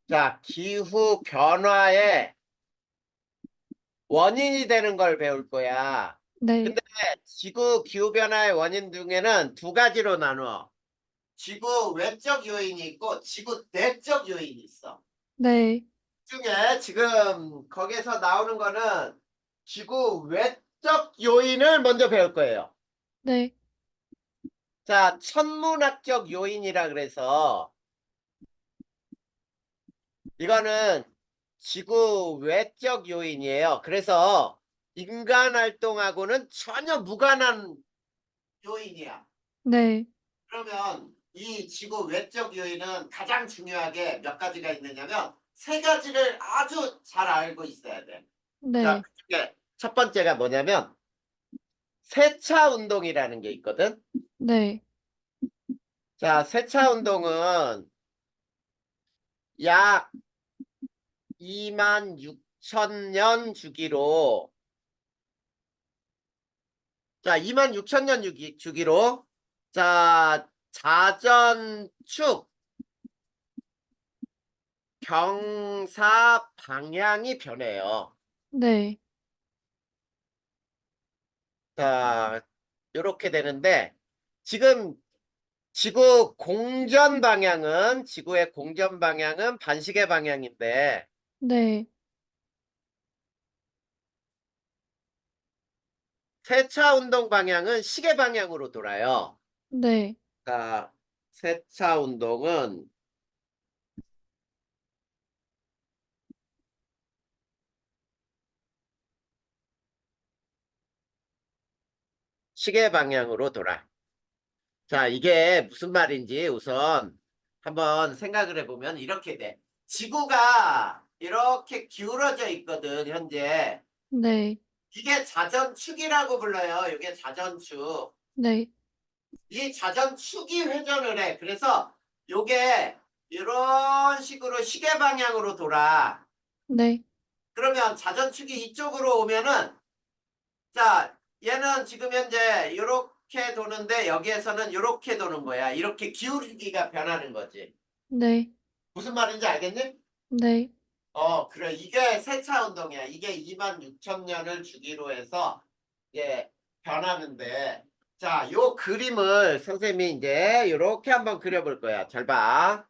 자, 기후 변화의 원인이 되는 걸 배울 거야. 네, 근데 지구 기후 변화의 원인 중에는 두 가지로 나누어. 지구 외적 요인이 있고 지구 내적 요인이 있어. 네, 중에 지금 거기에서 나오는 거는 지구 외적 요인을 먼저 배울 거예요. 네, 자, 천문학적 요인이라 그래서 이거는 지구 외적 요인이에요. 그래서 인간 활동하고는 전혀 무관한 요인이야. 네, 그러면 이 지구 외적 요인은 가장 중요하게 몇 가지가 있느냐면 세 가지를 아주 잘 알고 있어야 돼. 자, 네, 그중에 첫 번째가 뭐냐면 세차 운동이라는 게 있거든. 네, 자, 세차 운동은 약 2만 6천 년 주기로, 자, 2만 6천 년 주기로, 자, 자전축 경사 방향이 변해요. 네, 자, 요렇게 되는데, 지금 지구의 공전 방향은 반시계 방향인데, 네, 세차 운동 방향은 시계 방향으로 돌아요. 네, 자, 세차 운동은 시계 방향으로 돌아. 자, 이게 무슨 말인지 우선 한번 생각을 해보면 이렇게 돼. 지구가 이렇게 기울어져 있거든, 현재. 네, 이게 자전축이라고 불러요. 이게 자전축. 네, 이 자전축이 회전을 해. 그래서 요게 이런 식으로 시계 방향으로 돌아. 네, 그러면 자전축이 이쪽으로 오면은, 자, 얘는 지금 현재 이렇게 도는데 여기에서는 이렇게 도는 거야. 이렇게 기울기가 변하는 거지. 네, 무슨 말인지 알겠니? 네, 그래. 이게 세차 운동이야. 이게 2만 6천 년을 주기로 해서 이게 변하는데, 자, 요 그림을 선생님이 이제 이렇게 한번 그려볼 거야. 잘 봐.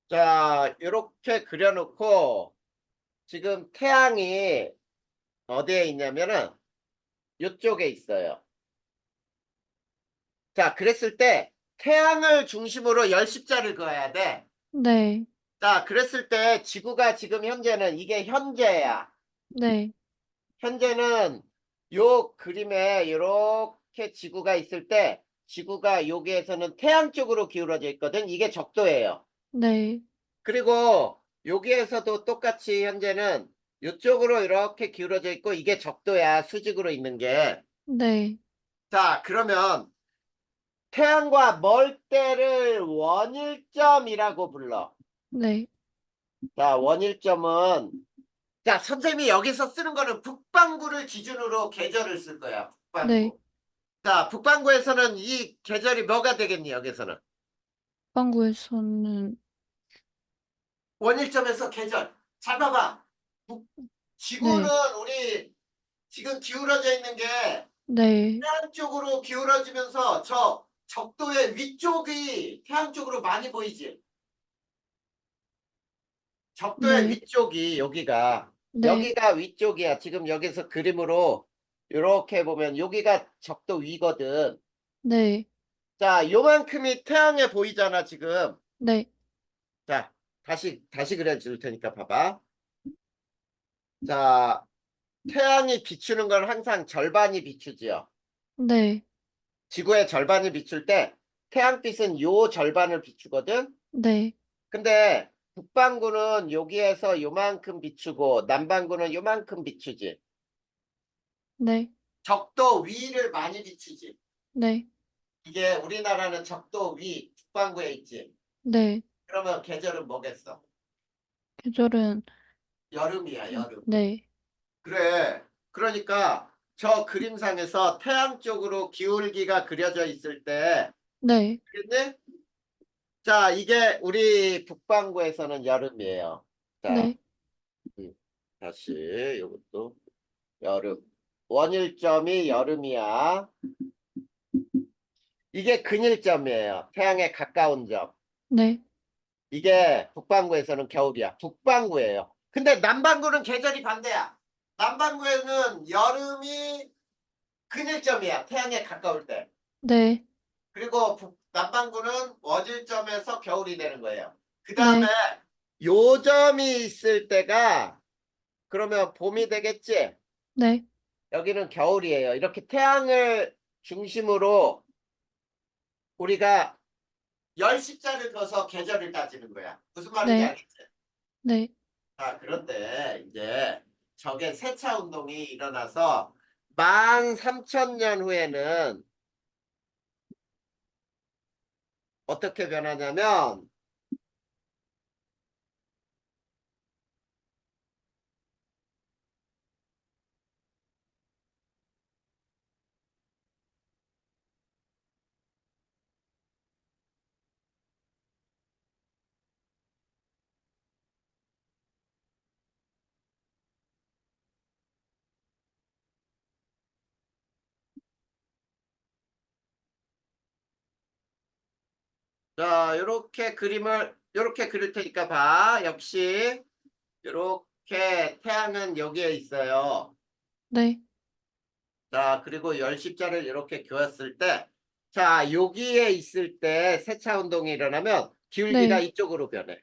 자, 이렇게 그려놓고 지금 태양이 어디에 있냐면은 이쪽에 있어요. 자, 그랬을 때 태양을 중심으로 열십자를 그어야 돼. 네, 자, 그랬을 때 지구가 지금 현재는 이게 현재야. 네, 현재는 요 그림에 이렇게 지구가 있을 때 지구가 여기에서는 태양 쪽으로 기울어져 있거든. 이게 적도예요. 네, 그리고 여기에서도 똑같이 현재는 이쪽으로 이렇게 기울어져 있고 이게 적도야. 수직으로 있는 게. 네, 자, 그러면 태양과 멀 때를 원일점이라고 불러. 네, 자, 원일점은, 자, 선생님이 여기서 쓰는 거는 북반구를 기준으로 계절을 쓸 거야. 네, 북반구. 자, 북반구에서는 이 계절이 뭐가 되겠니, 여기서는? 방구에서는, 원일점에서 계절. 잘 봐봐. 지구는 네, 우리 지금 기울어져 있는 게 네, 태양 쪽으로 기울어지면서 저 적도의 위쪽이 태양 쪽으로 많이 보이지? 적도의 네, 위쪽이 여기가 네, 여기가 위쪽이야. 지금 여기서 그림으로 이렇게 보면 여기가 적도 위거든. 네, 자, 요만큼이 태양에 보이잖아, 지금. 네, 자, 다시 그려줄 테니까 봐봐. 자, 태양이 비추는 건 항상 절반이 비추지요. 네, 지구의 절반이 비출 때 태양빛은 요 절반을 비추거든. 네, 근데 북반구는 여기에서 요만큼 비추고 남반구는 요만큼 비추지. 네, 적도 위를 많이 비추지. 네, 이게 우리나라는 적도 위 북반구에 있지. 네, 그러면 계절은 뭐겠어? 계절은, 여름이야, 여름. 네, 그래. 그러니까 저 그림상에서 태양 쪽으로 기울기가 그려져 있을 때, 네. 그랬네? 자, 이게 우리 북반구에서는 여름이에요. 자, 네. 음, 다시 이것도 여름. 원일점이 여름이야. 이게 근일점이에요. 태양에 가까운 점. 네. 이게 북반구에서는 겨울이야. 북반구예요. 근데 남반구는 계절이 반대야. 남반구에는 여름이 근일점이야. 태양에 가까울 때. 네. 그리고 남반구는 원일점에서 겨울이 되는 거예요. 그 다음에 네. 요점이 있을 때가 그러면 봄이 되겠지? 네. 여기는 겨울이에요. 이렇게 태양을 중심으로 우리가 열십자를 둬서 계절을 따지는 거야. 무슨 말인지 네. 알겠지? 네. 자, 그런데 이제 저게 세차 운동이 일어나서 13,000년 후에는 어떻게 변하냐면 자, 요렇게 그림을 요렇게 그릴 테니까 봐. 역시 요렇게 태양은 여기에 있어요. 네. 자, 그리고 열십자를 이렇게 그었을 때, 자, 여기에 있을 때 세차 운동이 일어나면 기울기가 네. 이쪽으로 변해.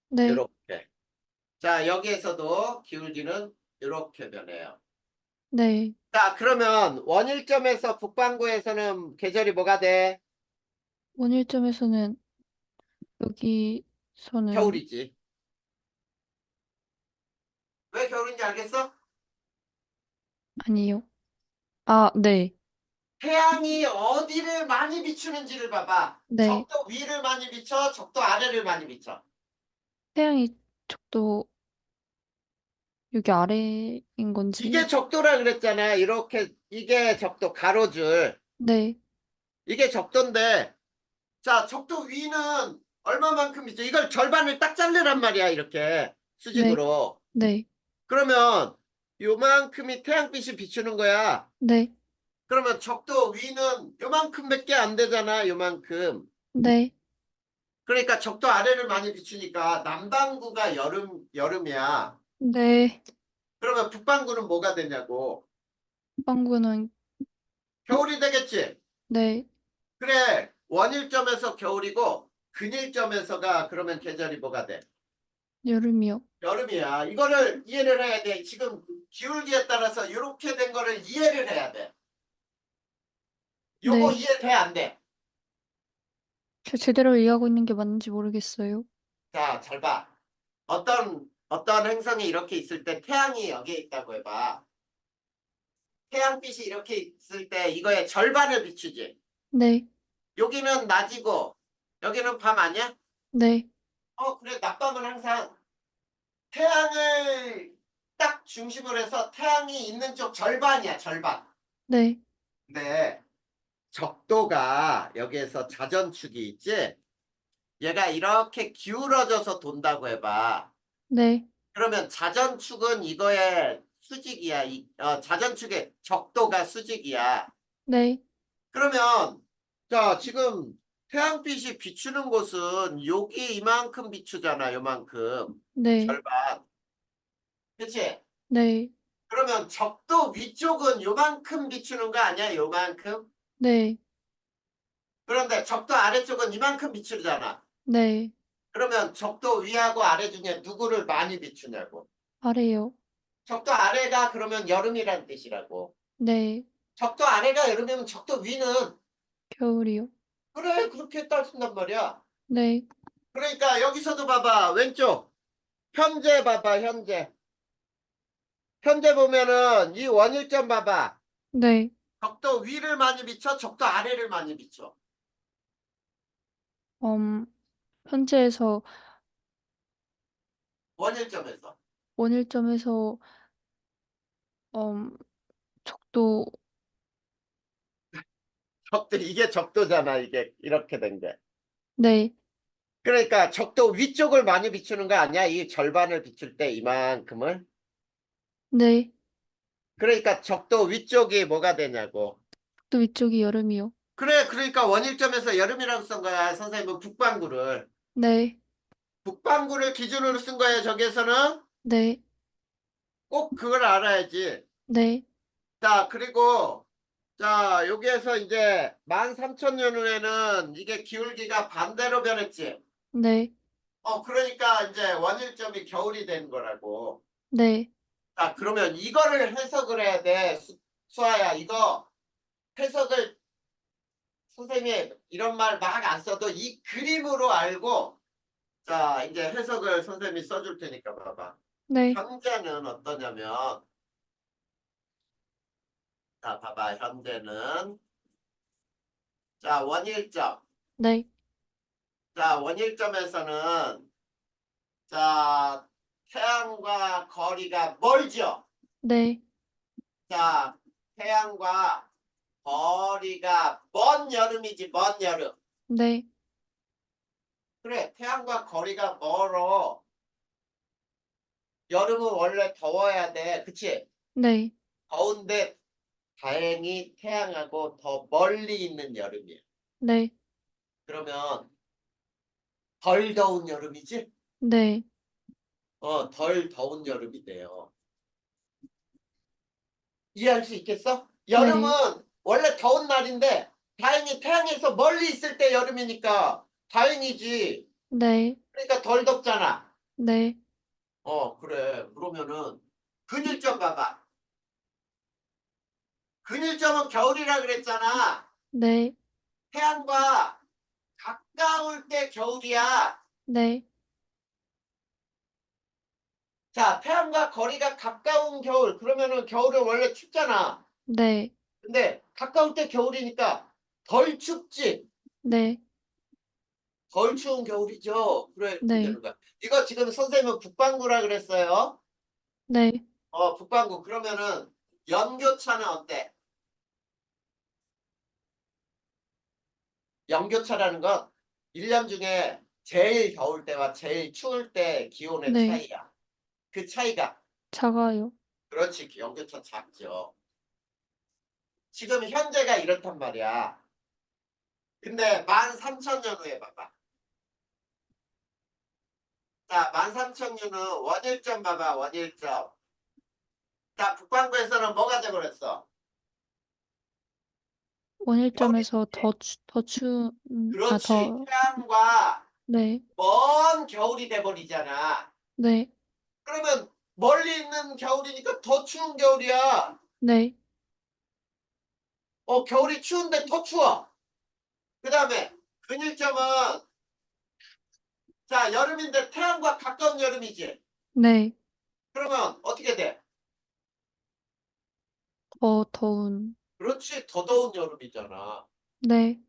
네. 이렇게. 자, 여기에서도 기울기는 이렇게 변해요. 네. 자, 그러면 원일점에서 북반구에서는 계절이 뭐가 돼? 원일점에서는 여기서는 겨울이지. 왜 겨울인지 알겠어? 아니요. 아, 네. 태양이 어디를 많이 비추는지를 봐봐. 네. 적도 위를 많이 비춰, 적도 아래를 많이 비춰. 태양이 적도 여기 아래인 이게 건지. 적도라 그랬잖아. 이렇게, 이게 적도, 가로줄. 네. 이게 적도인데, 자, 적도 위는 얼마만큼 비춰? 이걸 절반을 딱 자르란 말이야, 이렇게. 네. 수직으로. 네. 그러면 요만큼이 태양빛이 비추는 거야. 네. 그러면 적도 위는 요만큼밖에 안 되잖아, 요만큼. 네. 그러니까 적도 아래를 많이 비추니까 남반구가 여름이야. 네. 그러면 북반구는 뭐가 되냐고. 빵구는 겨울이 되겠지. 네. 그래, 원일점에서 겨울이고 근일점에서가 그러면 계절이 뭐가 돼? 여름이요. 여름이야. 이거를 이해를 해야 돼. 지금 기울기에 따라서 이렇게 된 거를 이해를 해야 돼. 요거 네. 이해돼, 안 돼? 저 제대로 이해하고 있는 게 맞는지 모르겠어요. 자, 잘 봐. 어떤 행성이 이렇게 있을 때 태양이 여기에 있다고 해봐. 태양빛이 이렇게 있을 때 이거의 절반을 비추지. 네. 여기는 낮이고 여기는 밤 아니야? 네. 그래, 낮밤은 항상 태양을 딱 중심으로 해서 태양이 있는 쪽 절반이야, 절반. 네. 근데 적도가 여기에서 자전축이 있지? 얘가 이렇게 기울어져서 돈다고 해봐. 네. 그러면 자전축은 이거의 수직이야. 자전축의 적도가 수직이야. 네. 그러면 자, 지금 태양빛이 비추는 곳은 여기 이만큼 비추잖아. 요만큼. 네. 절반. 그치? 네. 그러면 적도 위쪽은 요만큼 비추는 거 아니야? 요만큼? 네. 그런데 적도 아래쪽은 이만큼 비추잖아. 네. 그러면 적도 위하고 아래 중에 누구를 많이 비추냐고. 아래요. 적도 아래가 그러면 여름이란 뜻이라고. 네. 적도 아래가 여름이면 적도 위는 겨울이요. 그래, 그렇게 따진단 말이야. 네. 그러니까 여기서도 봐봐. 왼쪽. 현재 봐봐. 현재. 현재 보면은 이 원일점 봐봐. 네. 적도 위를 많이 비춰, 적도 아래를 많이 비춰. 음, 현재에서 원일점에서. 원일점에서 음, 적도, 적도, 이게 적도잖아. 이게 이렇게 된 게. 네, 그러니까 적도 위쪽을 많이 비추는 거 아니야? 이 절반을 비출 때 이만큼을. 네. 그러니까 적도 위쪽이 뭐가 되냐고. 또 위쪽이 여름이요. 그래, 그러니까 원일점에서 여름이라고 쓴 거야. 선생님은 북반구를. 네, 북반구를 기준으로 쓴 거예요. 저기에서는 네, 꼭 그걸 알아야지. 네, 자, 그리고 자, 여기에서 이제 13,000년 후에는 이게 기울기가 반대로 변했지. 네, 그러니까 이제 원일점이 겨울이 된 거라고. 네, 자, 그러면 이거를 해석을 해야 돼. 수아야, 이거 해석을 선생님 이런 말 막 안 써도 이 그림으로 알고 자, 이제 해석을 선생님이 써줄 테니까 봐봐. 네, 현재는 어떠냐면 자, 봐봐. 현재는 자, 원일점. 네, 자, 원일점에서는 자, 태양과 거리가 멀죠? 네, 자, 태양과 거리가 먼 여름이지, 먼 여름. 네, 그래, 태양과 거리가 멀어. 여름은 원래 더워야 돼. 그치? 네, 더운데 다행히 태양하고 더 멀리 있는 여름이야. 네, 그러면 덜 더운 여름이지? 네, 덜 더운 여름이 돼요. 이해할 수 있겠어? 여름은 네, 원래 더운 날인데 다행히 태양에서 멀리 있을 때 여름이니까 다행이지. 네, 그러니까 덜 덥잖아. 네, 그래. 그러면은 근일점 봐봐. 근일점은 겨울이라 그랬잖아. 네, 태양과 가까울 때 겨울이야. 네, 자, 태양과 거리가 가까운 겨울. 그러면은 겨울은 원래 춥잖아. 네, 근데 가까울 때 겨울이니까 덜 춥지. 네, 덜 추운 겨울이죠. 그래, 그렇게 네, 되는 거야. 이거 지금 선생님은 북반구라 그랬어요. 네. 북반구. 그러면은 연교차는 어때? 연교차라는 건 1년 중에 제일 더울 때와 제일 추울 때 기온의 네. 차이야. 그 차이가 작아요. 그렇지. 연교차 작죠. 지금 현재가 이렇단 말이야. 근데 13,000년 후에 봐봐. 자, 13,000년은 원일점 봐봐. 원일점. 자, 북반구에서는 뭐가 돼버렸어? 원일점에서 겨울이지. 그렇지. 더, 태양과 네, 먼 겨울이 돼버리잖아. 네, 그러면 멀리 있는 겨울이니까 더 추운 겨울이야. 네, 겨울이 추운데 더 추워. 그 다음에 근일점은 자 여름인데 태양과 가까운 여름이지. 네. 그러면 어떻게 돼? 더 더운, 그렇지. 더 더운 여름이잖아. 네.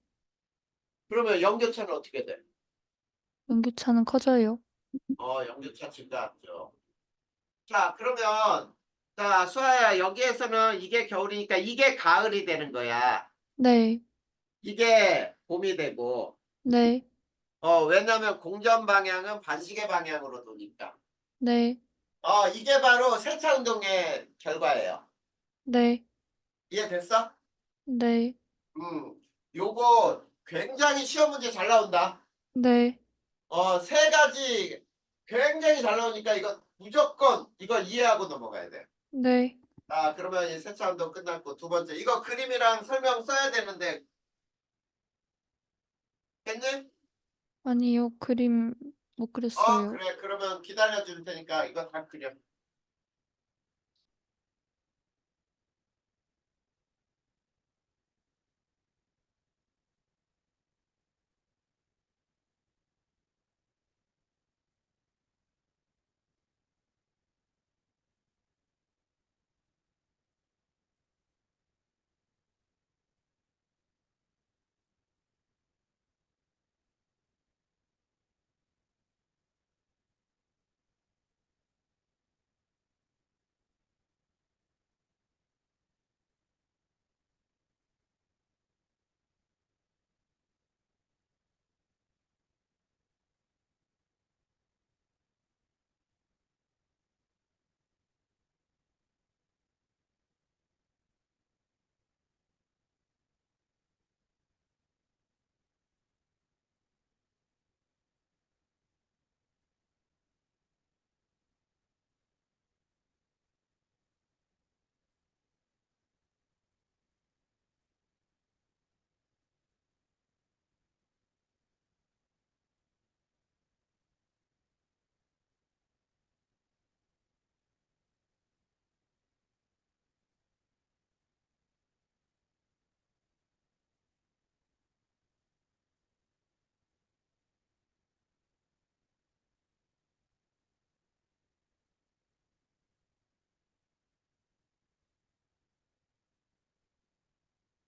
그러면 연교차는 어떻게 돼? 연교차는 커져요. 연교차 증가하죠. 자 그러면 자 수아야 여기에서는 이게 겨울이니까 이게 가을이 되는 거야. 네, 이게 봄이 되고 네, 왜냐면 공전 방향은 반시계 방향으로 도니까. 네, 이게 바로 세차 운동의 결과예요. 네, 이해됐어? 네, 음, 요거 굉장히 시험 문제 잘 나온다. 네, 세 가지 굉장히 잘 나오니까 이거 무조건 이거 이해하고 넘어가야 돼. 네. 그러면 이 세차 운동 끝났고 두 번째 이거 그림이랑 설명 써야 되는데 됐니? 아니요, 그림 못 그렸어요. 그래. 그러면 기다려 줄 테니까 이거 다 그려.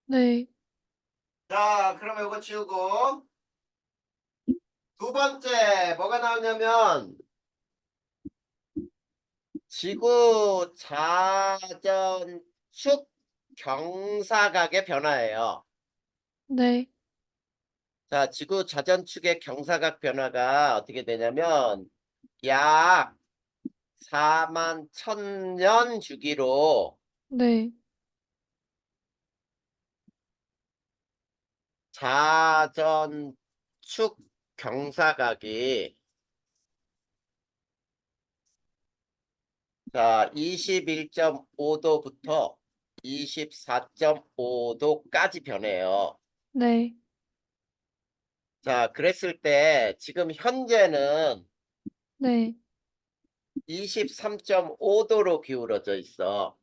네. 자, 그러면 이거 지우고. 두 번째, 뭐가 나오냐면, 지구 자전축 경사각의 변화예요. 네. 자, 지구 자전축의 경사각 변화가 어떻게 되냐면, 약 4만 1000년 주기로 네. 자전축 경사각이 자, 21.5도부터 24.5도까지 변해요. 네. 자, 그랬을 때 지금 현재는 네. 23.5도로 기울어져 있어.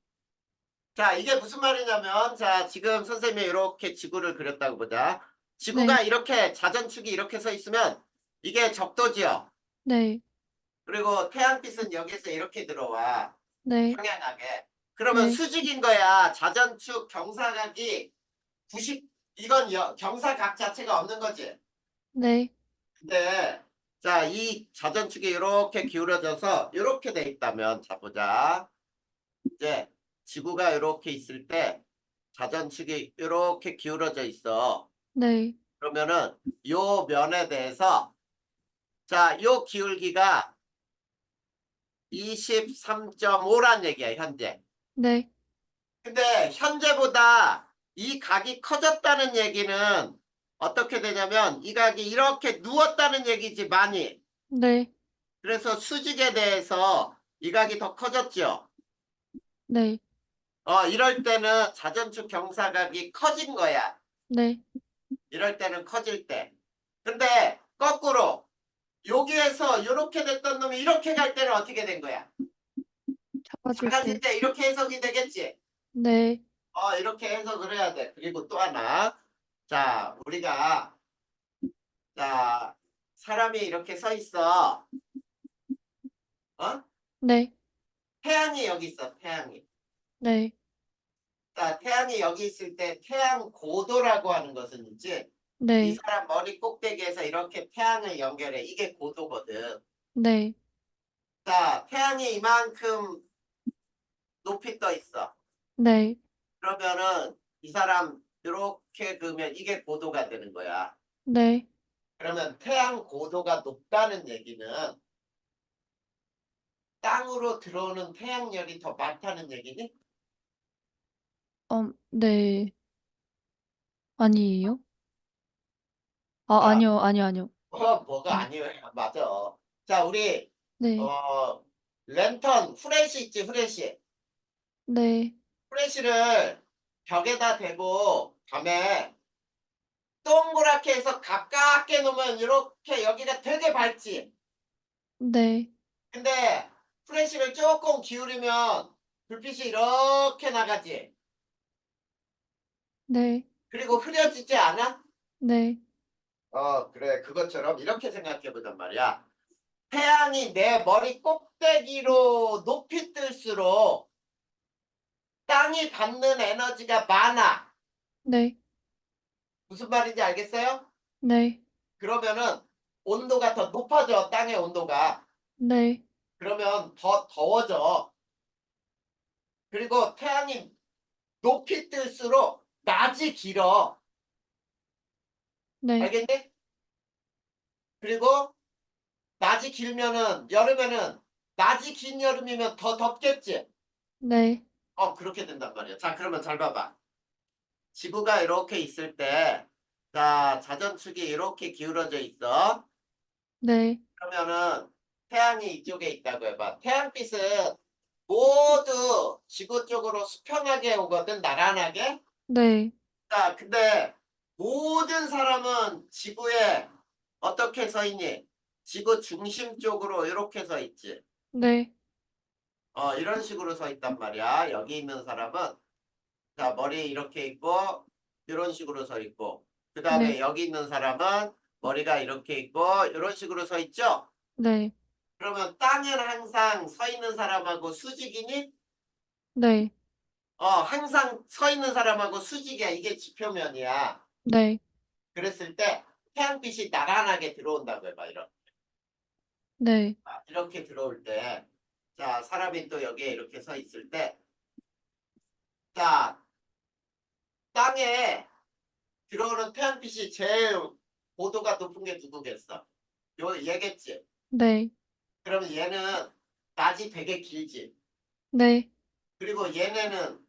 자, 이게 무슨 말이냐면, 자, 지금 선생님이 이렇게 지구를 그렸다고 보자. 네. 지구가 이렇게 자전축이 이렇게 서 있으면 이게 적도지요. 네. 그리고 태양빛은 여기서 이렇게 들어와. 네. 평행하게. 그러면 네. 수직인 거야. 자전축 경사각이 90, 이건 경사각 자체가 없는 거지. 네. 근데 자, 이 자전축이 이렇게 기울어져서 이렇게 돼 있다면 자 보자. 이제 지구가 이렇게 있을 때 자전축이 이렇게 기울어져 있어. 네. 그러면은 요 면에 대해서 자, 요 기울기가 23.5란 얘기야, 현재. 네. 근데 현재보다 이 각이 커졌다는 얘기는 어떻게 되냐면 이 각이 이렇게 누웠다는 얘기지, 많이. 네. 그래서 수직에 대해서 이 각이 더 커졌죠. 네. 이럴 때는 자전축 경사각이 커진 거야. 네. 이럴 때는 커질 때. 근데 거꾸로 여기에서 이렇게 됐던 놈이 이렇게 갈 때는 어떻게 된 거야? 작아질 작아질 때. 때 이렇게 해석이 되겠지. 네. 이렇게 해석을 해야 돼. 그리고 또 하나. 자, 우리가 자, 사람이 이렇게 서 있어. 어? 네. 태양이 여기 있어. 태양이. 네. 자, 태양이 여기 있을 때 태양 고도라고 하는 것은 있지. 이 네. 사람 머리 꼭대기에서 이렇게 태양을 연결해. 이게 고도거든. 네. 자, 태양이 이만큼 높이 떠 있어. 네. 그러면은 이 사람 이렇게 그으면 이게 고도가 되는 거야. 네. 그러면 태양 고도가 높다는 얘기는 땅으로 들어오는 태양열이 더 많다는 얘기니? 네. 아니에요? 아, 자, 아니요. 아니요. 아니요. 뭐가 아니요. 아니에요. 맞아. 자, 우리 네. 어 랜턴 후레쉬 있지, 후레쉬. 네. 후레쉬를 벽에다 대고 밤에 동그랗게 해서 가깝게 놓으면 이렇게 여기가 되게 밝지. 네. 근데 프레쉬를 조금 기울이면 불빛이 이렇게 나가지. 네. 그리고 흐려지지 않아? 네. 그래. 그것처럼 이렇게 생각해 보단 말이야. 태양이 내 머리 꼭대기로 높이 뜰수록 땅이 받는 에너지가 많아. 네. 무슨 말인지 알겠어요? 네. 그러면은 온도가 더 높아져, 땅의 온도가. 네. 그러면 더 더워져. 그리고 태양이 높이 뜰수록 낮이 길어. 네. 알겠니? 그리고 낮이 길면은 여름에는 낮이 긴 여름이면 더 덥겠지. 네. 그렇게 된단 말이야. 자, 그러면 잘 봐봐. 지구가 이렇게 있을 때, 자, 자전축이 이렇게 기울어져 있어. 네. 그러면은 태양이 이쪽에 있다고 해봐. 태양빛은 모두 지구 쪽으로 수평하게 오거든, 나란하게. 네. 자, 근데 모든 사람은 지구에 어떻게 서 있니? 지구 중심 쪽으로 이렇게 서 있지. 네. 이런 식으로 서 있단 말이야. 여기 있는 사람은 자, 머리 이렇게 있고 이런 식으로 서 있고 그 다음에 네. 여기 있는 사람은 머리가 이렇게 있고 이런 식으로 서 있죠. 네. 그러면 땅은 항상 서 있는 사람하고 수직이니? 네. 항상 서 있는 사람하고 수직이야. 이게 지표면이야. 네. 그랬을 때 태양빛이 나란하게 들어온다고 해봐. 네. 이렇게 들어올 때, 자, 사람이 또 여기에 이렇게 서 있을 때, 자, 땅에 들어오는 태양빛이 제일 고도가 높은 게 누구겠어? 얘겠지. 네. 그러면 얘는 낮이 되게 길지. 네. 그리고 얘네는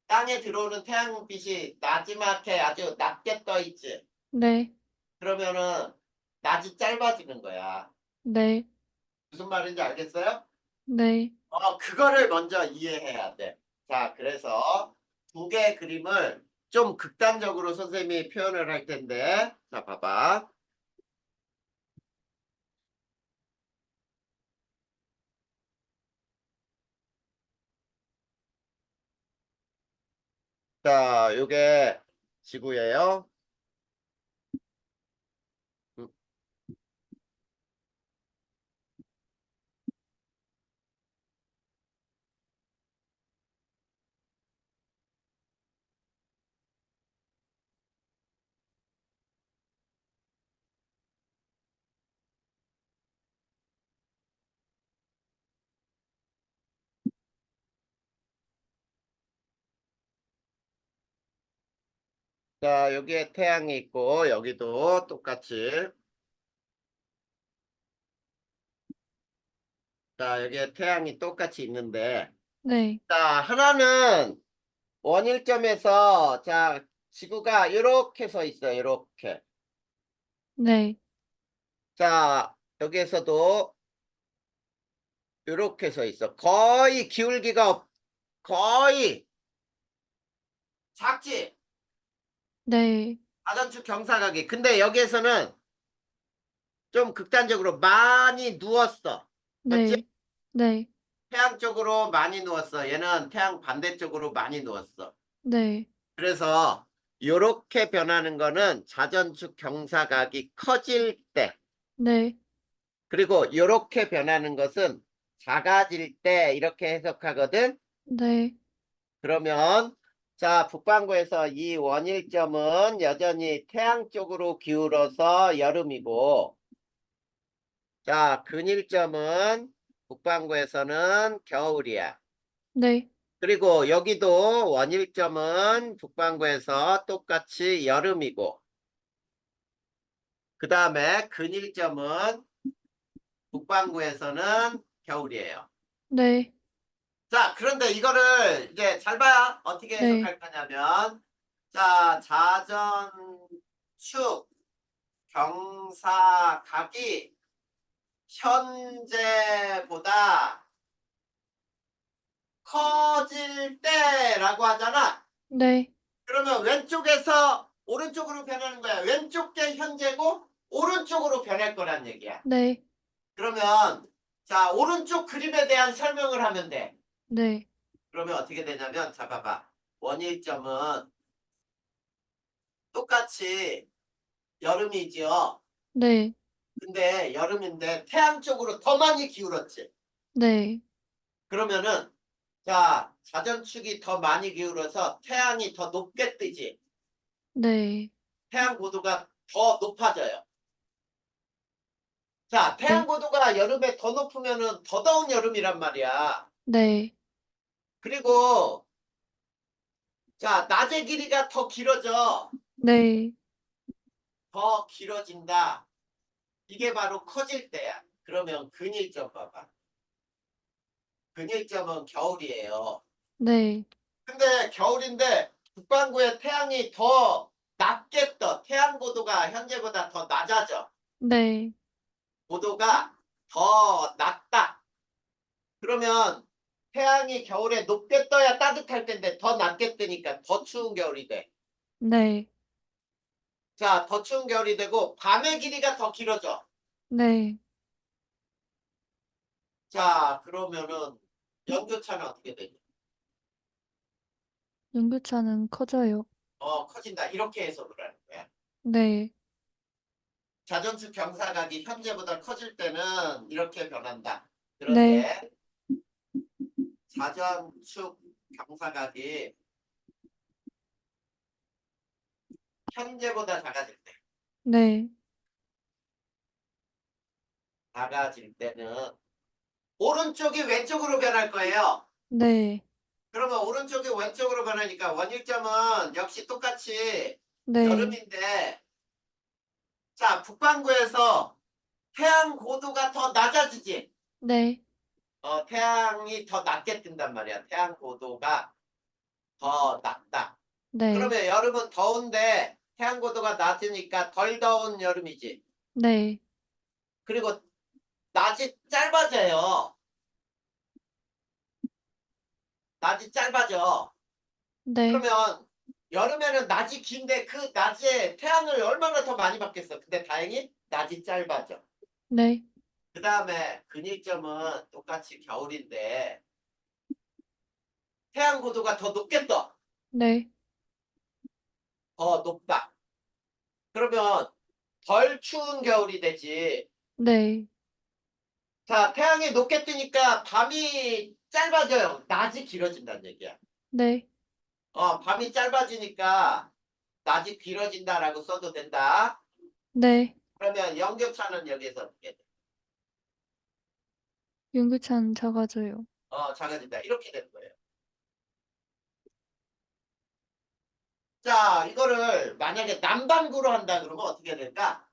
땅에 들어오는 태양빛이 나지막해 아주 낮게 떠 있지. 네. 그러면은 낮이 짧아지는 거야. 네. 무슨 말인지 알겠어요? 네. 그거를 먼저 이해해야 돼. 자, 그래서 두 개의 그림을 좀 극단적으로 선생님이 표현을 할 텐데, 자, 봐봐. 자, 요게 지구예요. 음, 자, 여기에 태양이 있고, 여기도 똑같이. 자, 여기에 태양이 똑같이 있는데, 네. 자, 하나는 원일점에서, 자, 지구가 이렇게 서 있어요. 이렇게. 네. 자, 여기에서도 이렇게 서 있어. 거의 기울기가 거의 작지? 네. 하단축 경사각이. 근데 여기에서는 좀 극단적으로 많이 누웠어. 그렇지? 네. 네. 태양 쪽으로 많이 누웠어. 얘는 태양 반대쪽으로 많이 누웠어. 네. 그래서 이렇게 변하는 거는 자전축 경사각이 커질 때, 네. 그리고 이렇게 변하는 것은 작아질 때 이렇게 해석하거든. 네. 그러면 자, 북반구에서 이 원일점은 여전히 태양 쪽으로 기울어서 여름이고, 자, 근일점은 북반구에서는 겨울이야. 네. 그리고 여기도 원일점은 북반구에서 똑같이 여름이고, 그 다음에 근일점은 북반구에서는 겨울이에요. 네. 자, 그런데 이거를 이제 잘 봐야 어떻게 네. 해석할 거냐면, 자, 자전축 경사각이 현재보다 커질 때라고 하잖아. 네. 그러면 왼쪽에서 오른쪽으로 변하는 거야. 왼쪽 게 현재고 오른쪽으로 변할 거란 얘기야. 네. 그러면 자, 오른쪽 그림에 대한 설명을 하면 돼. 네. 그러면 어떻게 되냐면, 자, 봐봐. 원일점은 똑같이 여름이지요. 네. 근데 여름인데 태양 쪽으로 더 많이 기울었지. 네. 그러면은 자, 자전축이 더 많이 기울어서 태양이 더 높게 뜨지. 네. 태양 고도가 더 높아져요. 자, 태양 네. 고도가 여름에 더 높으면은 더 더운 여름이란 말이야. 네. 그리고 자, 낮의 길이가 더 길어져. 네. 더 길어진다. 이게 바로 커질 때야. 그러면 근일점 봐봐. 근일점은 겨울이에요. 네. 근데 겨울인데 북반구에 태양이 더 낮게 떠. 태양 고도가 현재보다 더 낮아져. 네. 고도가 더 낮다. 그러면 태양이 겨울에 높게 떠야 따뜻할 텐데 더 낮게 뜨니까 더 추운 겨울이 돼. 네. 자, 더 추운 겨울이 되고 밤의 길이가 더 길어져. 네. 자, 그러면은 연교차는 어떻게 되냐? 연교차는 커져요. 커진다. 이렇게 해석을 하는 거야. 네. 자전축 경사각이 현재보다 커질 때는 이렇게 변한다. 네. 그런데 자전축 경사각이 현재보다 작아질 때. 네. 작아질 때는 오른쪽이 왼쪽으로 변할 거예요. 네. 그러면 오른쪽이 왼쪽으로 변하니까 원일점은 역시 똑같이 네. 여름인데, 자, 북반구에서 태양 고도가 더 낮아지지. 네. 태양이 더 낮게 뜬단 말이야. 태양 고도가 더 낮다. 네. 그러면 여름은 더운데 태양 고도가 낮으니까 덜 더운 여름이지. 네. 그리고 낮이 짧아져요. 낮이 짧아져. 네. 그러면 여름에는 낮이 긴데 그 낮에 태양을 얼마나 더 많이 받겠어. 근데 다행히 낮이 짧아져. 네. 그 다음에 근일점은 똑같이 겨울인데 태양 고도가 더 높게 떠. 네. 더 높다. 그러면 덜 추운 겨울이 되지. 네. 자, 태양이 높게 뜨니까 밤이 짧아져요. 낮이 길어진다는 얘기야. 네. 밤이 짧아지니까 낮이 길어진다라고 써도 된다. 네. 그러면 연교차는 여기에서 어떻게 돼? 윤기찬 작아져요. 작아진다. 이렇게 되는 거예요. 자, 이거를 만약에 남반구로 한다 그러면 어떻게 될까?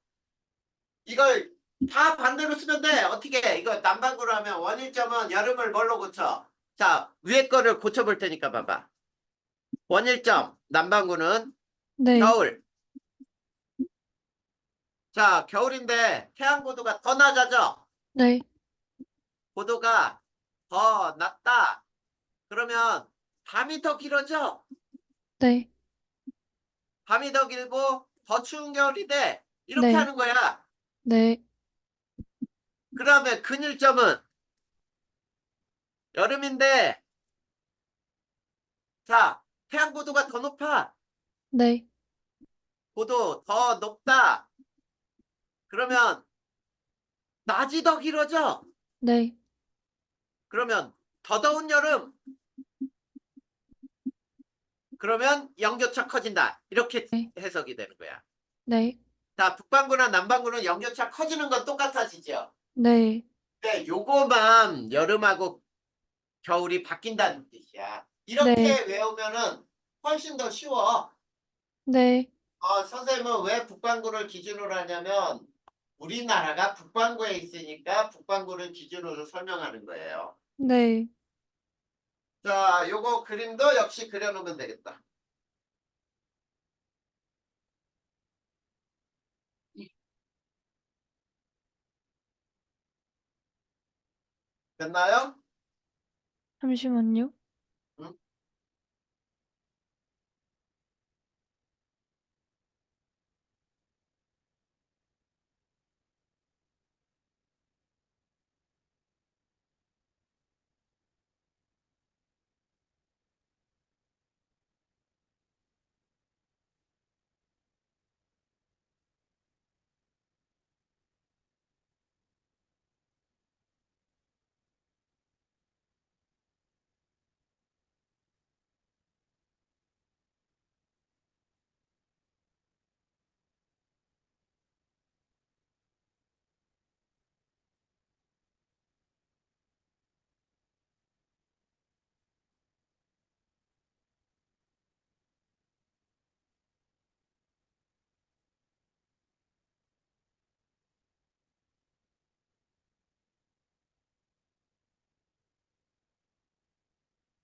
이걸 다 반대로 쓰면 돼. 어떻게 해? 이거 남반구로 하면 원일점은 여름을 뭘로 고쳐? 자, 위에 거를 고쳐볼 테니까 봐봐. 원일점, 남반구는 네. 겨울. 자, 겨울인데 태양 고도가 더 낮아져. 네. 고도가 더 낮다. 그러면 밤이 더 길어져. 네. 밤이 더 길고 더 추운 겨울이 돼. 이렇게 네. 하는 거야. 네. 그 다음에 근일점은 여름인데, 자, 태양 고도가 더 높아. 네. 고도 더 높다. 그러면 낮이 더 길어져. 네. 그러면 더 더운 여름. 그러면 연교차 커진다. 이렇게 네. 해석이 되는 거야. 네. 자, 북반구나 남반구는 연교차 커지는 건 똑같아지죠. 네. 근데 요거만 여름하고 겨울이 바뀐다는 뜻이야. 네. 이렇게 외우면은 훨씬 더 쉬워. 네. 선생님은 왜 북반구를 기준으로 하냐면 우리나라가 북반구에 있으니까 북반구를 기준으로 설명하는 거예요. 네. 자, 요거 그림도 역시 그려놓으면 되겠다. 됐나요? 잠시만요. 응?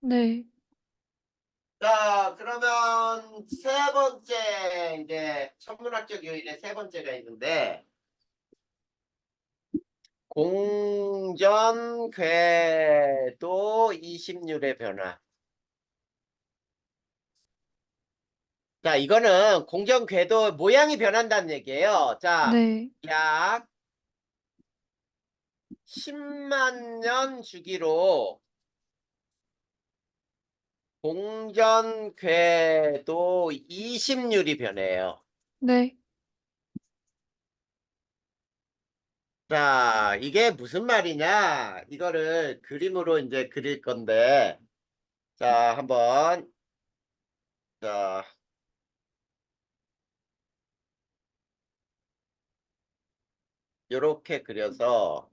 네. 자, 그러면 세 번째 이제 천문학적 요인의 세 번째가 있는데 공전 궤도 이심률의 변화. 자, 이거는 공전 궤도 모양이 변한다는 얘기예요. 자, 네. 약 10만 년 주기로 공전 궤도 이심률이 변해요. 네. 자, 이게 무슨 말이냐? 이거를 그림으로 이제 그릴 건데, 자, 한번, 자, 요렇게 그려서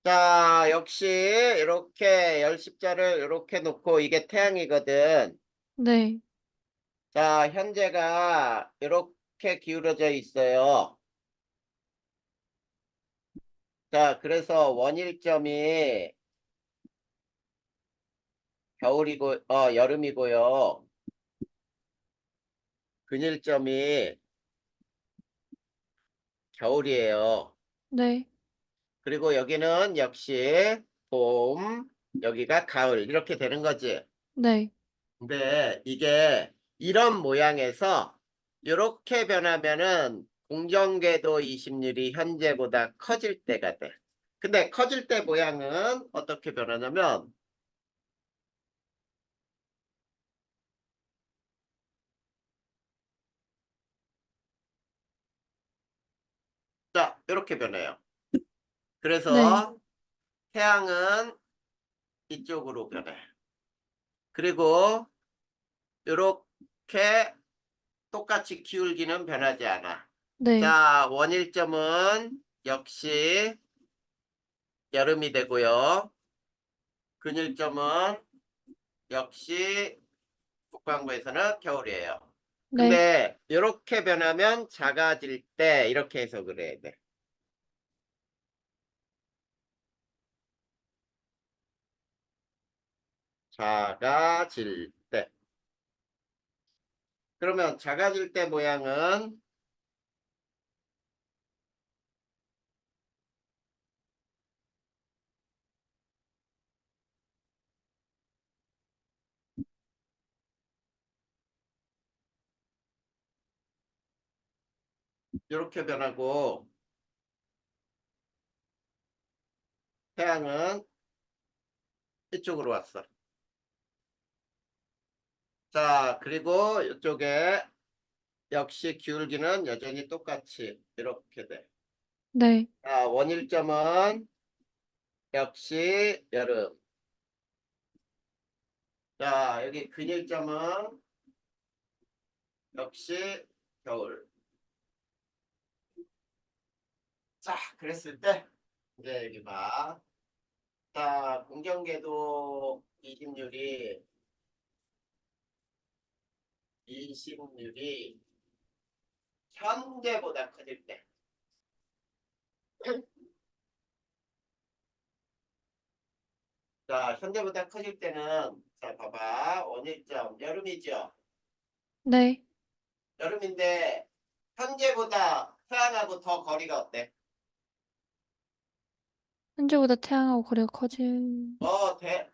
자, 역시 이렇게 열십자를 이렇게 놓고 이게 태양이거든. 네. 자, 현재가 이렇게 기울어져 있어요. 자, 그래서 원일점이 여름이고요. 근일점이 겨울이에요. 네. 그리고 여기는 역시 봄, 여기가 가을 이렇게 되는 거지. 네. 근데 이게 이런 모양에서 이렇게 변하면은 공정궤도 이심률이 현재보다 커질 때가 돼. 근데 커질 때 모양은 어떻게 변하냐면 자, 이렇게 변해요. 네. 그래서 태양은 이쪽으로 변해. 그리고 이렇게 똑같이 기울기는 변하지 않아. 네. 자, 원일점은 역시 여름이 되고요. 근일점은 역시 북반구에서는 겨울이에요. 네. 근데 이렇게 변하면 작아질 때 이렇게 해서 그래야 돼. 작아질 때. 그러면 작아질 때 모양은 이렇게 변하고 태양은 이쪽으로 왔어. 자, 그리고 이쪽에 역시 기울기는 여전히 똑같이 이렇게 돼. 네. 자, 원일점은 역시 여름. 자, 여기 근일점은 역시 겨울. 자, 그랬을 때 이제 여기 봐. 자, 공정궤도 이심률이 현재보다 커질 때. 자, 현재보다 커질 때는 자, 봐봐. 원일점 여름이죠. 네. 여름인데 현재보다 태양하고 더 거리가 어때? 현재보다 태양하고 거리가 커질.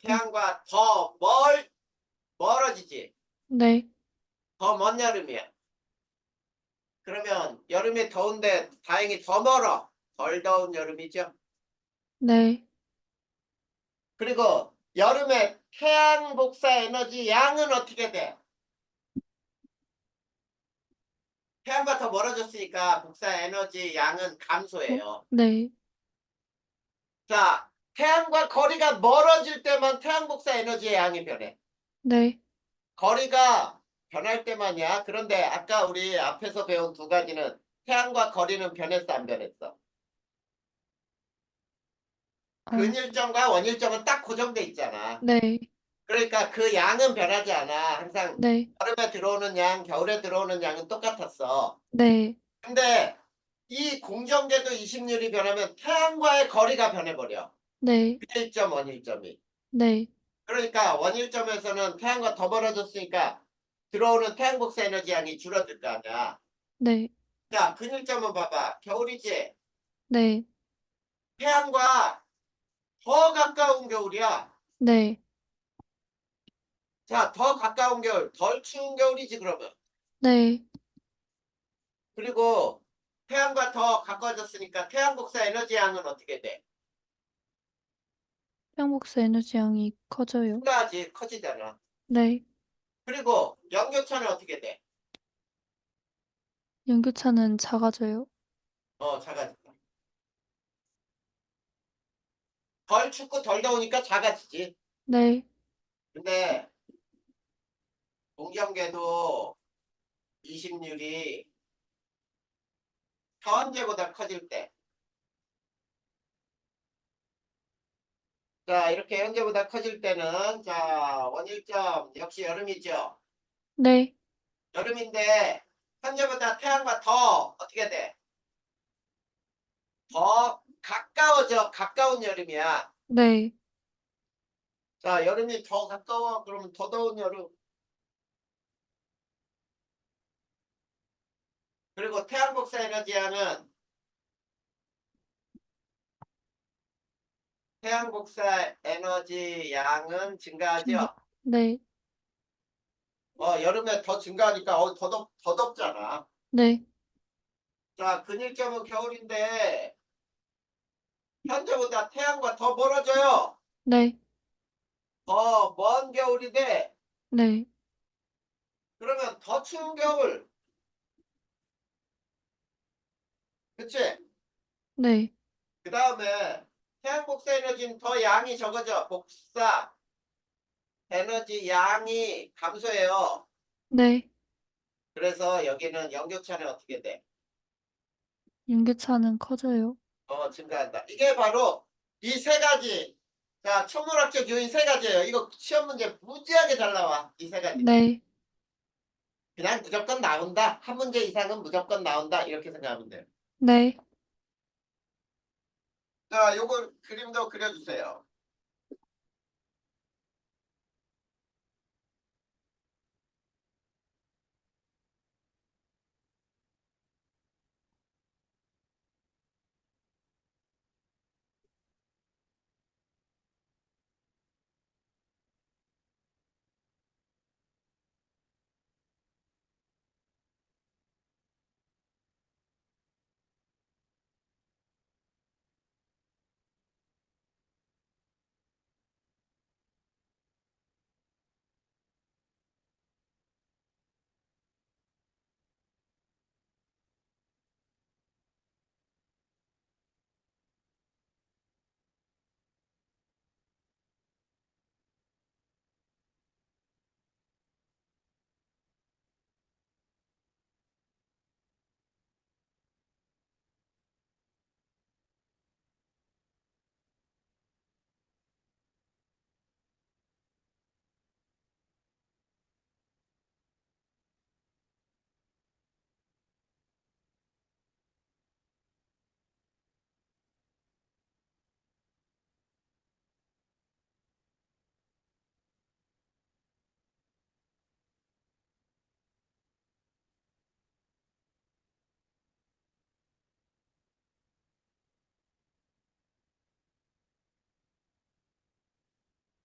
태양과 더 멀어지지. 네. 더 먼 여름이야. 그러면 여름이 더운데 다행히 더 멀어. 덜 더운 여름이죠. 네. 그리고 여름에 태양 복사 에너지 양은 어떻게 돼? 태양과 더 멀어졌으니까 복사 에너지 양은 어? 감소해요. 네. 자, 태양과 거리가 멀어질 때만 태양 복사 에너지의 양이 변해. 네. 거리가 변할 때만이야. 그런데 아까 우리 앞에서 배운 두 가지는 태양과 거리는 변했어, 안 변했어? 아, 근일점과 원일점은 딱 고정돼 있잖아. 네. 그러니까 그 양은 변하지 않아. 항상 네. 여름에 들어오는 양, 겨울에 들어오는 양은 똑같았어. 네. 근데 이 공정궤도 이심률이 변하면 태양과의 거리가 변해버려. 네. 일점 원일점이. 네. 그러니까 원일점에서는 태양과 더 멀어졌으니까 들어오는 태양 복사 에너지 양이 줄어들 거 아니야. 네. 자, 근일점은 봐봐. 겨울이지. 네. 태양과 더 가까운 겨울이야. 네. 자, 더 가까운 겨울, 덜 추운 겨울이지 그러면. 네. 그리고 태양과 더 가까워졌으니까 태양 복사 에너지 양은 어떻게 돼? 태양복사 에너지 양이 커져요. 증가하지, 커지잖아. 네. 그리고 연교차는 어떻게 돼? 연교차는 작아져요. 작아진다. 덜 춥고 덜 더우니까 작아지지. 네. 근데 공정궤도 이심률이 현재보다 커질 때. 자, 이렇게 현재보다 커질 때는, 자, 원일점 역시 여름이죠. 네. 여름인데, 현재보다 태양과 더 어떻게 돼? 더 가까워져. 가까운 여름이야. 네. 자, 여름이 더 가까워. 그러면 더 더운 여름. 그리고 태양 복사 에너지양은 태양 복사 에너지 양은 증가. 증가하죠. 네. 여름에 더 증가하니까 더 덥잖아. 네. 자, 근일점은 겨울인데 현재보다 태양과 더 멀어져요. 네. 더 먼 겨울이 돼. 네. 그러면 더 추운 겨울. 그치? 네. 그 다음에 태양 복사 에너지는 더 양이 적어져. 복사 에너지 양이 감소해요. 네. 그래서 여기는 연교차는 어떻게 돼? 윤계차는 커져요. 증가한다. 이게 바로 이 세 가지. 자, 천문학적 요인 세 가지예요. 이거 시험 문제 무지하게 잘 나와. 이 세 가지. 네. 그냥 무조건 나온다. 한 문제 이상은 무조건 나온다. 이렇게 생각하면 돼요. 네. 자, 요거 그림도 그려주세요.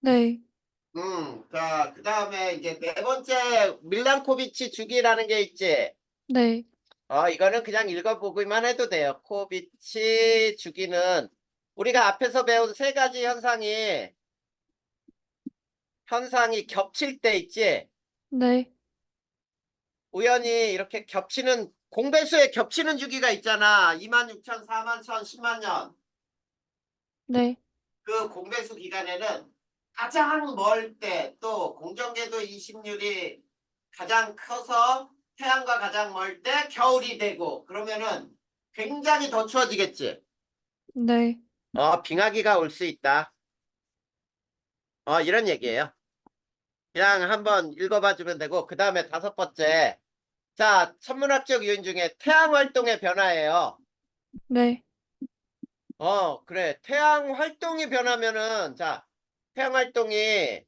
네. 자, 그 다음에 이제 네 번째 밀란코비치 주기라는 게 있지. 네. 이거는 그냥 읽어보기만 해도 돼요. 코비치 주기는 우리가 앞에서 배운 세 가지 현상이 겹칠 때 있지. 네. 우연히 이렇게 겹치는 공배수에 겹치는 주기가 있잖아. 26,000, 41,000, 10만 년. 네. 그 공배수 기간에는 가장 멀 때 또 공정궤도 이심률이 가장 커서 태양과 가장 멀 때 겨울이 되고 그러면은 굉장히 더 추워지겠지. 네. 빙하기가 올 수 있다. 이런 얘기예요. 그냥 한번 읽어봐 주면 되고 그 다음에 다섯 번째. 자, 천문학적 요인 중에 태양 활동의 변화예요. 네. 그래. 태양 활동이 변하면은 자, 태양 활동이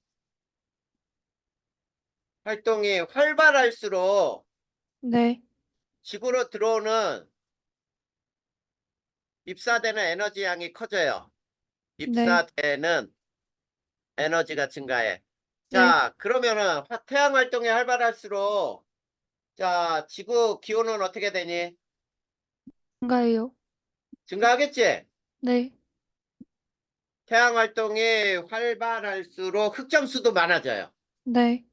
활발할수록 네. 지구로 들어오는 입사되는 에너지 양이 커져요. 네. 입사되는 에너지가 증가해. 네. 자, 그러면은 태양 활동이 활발할수록 자, 지구 기온은 어떻게 되니? 증가해요. 증가하겠지? 네. 태양 활동이 활발할수록 흑점수도 많아져요. 네.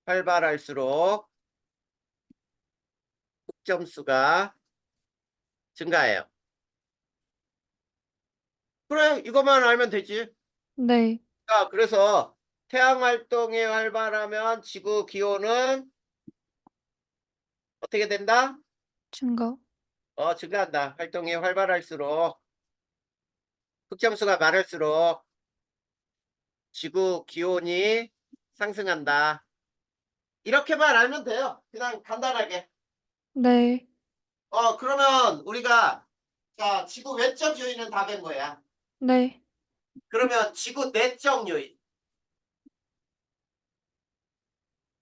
활발할수록 흑점수가 증가해요. 그래, 이것만 알면 되지. 네. 자, 그래서 태양 활동이 활발하면 지구 기온은 어떻게 된다? 증가. 증가한다. 활동이 활발할수록 흑점수가 많을수록 지구 기온이 상승한다. 이렇게만 알면 돼요. 그냥 간단하게. 네. 그러면 우리가 자, 지구 외적 요인은 다 된 거야. 네. 그러면 지구 내적 요인.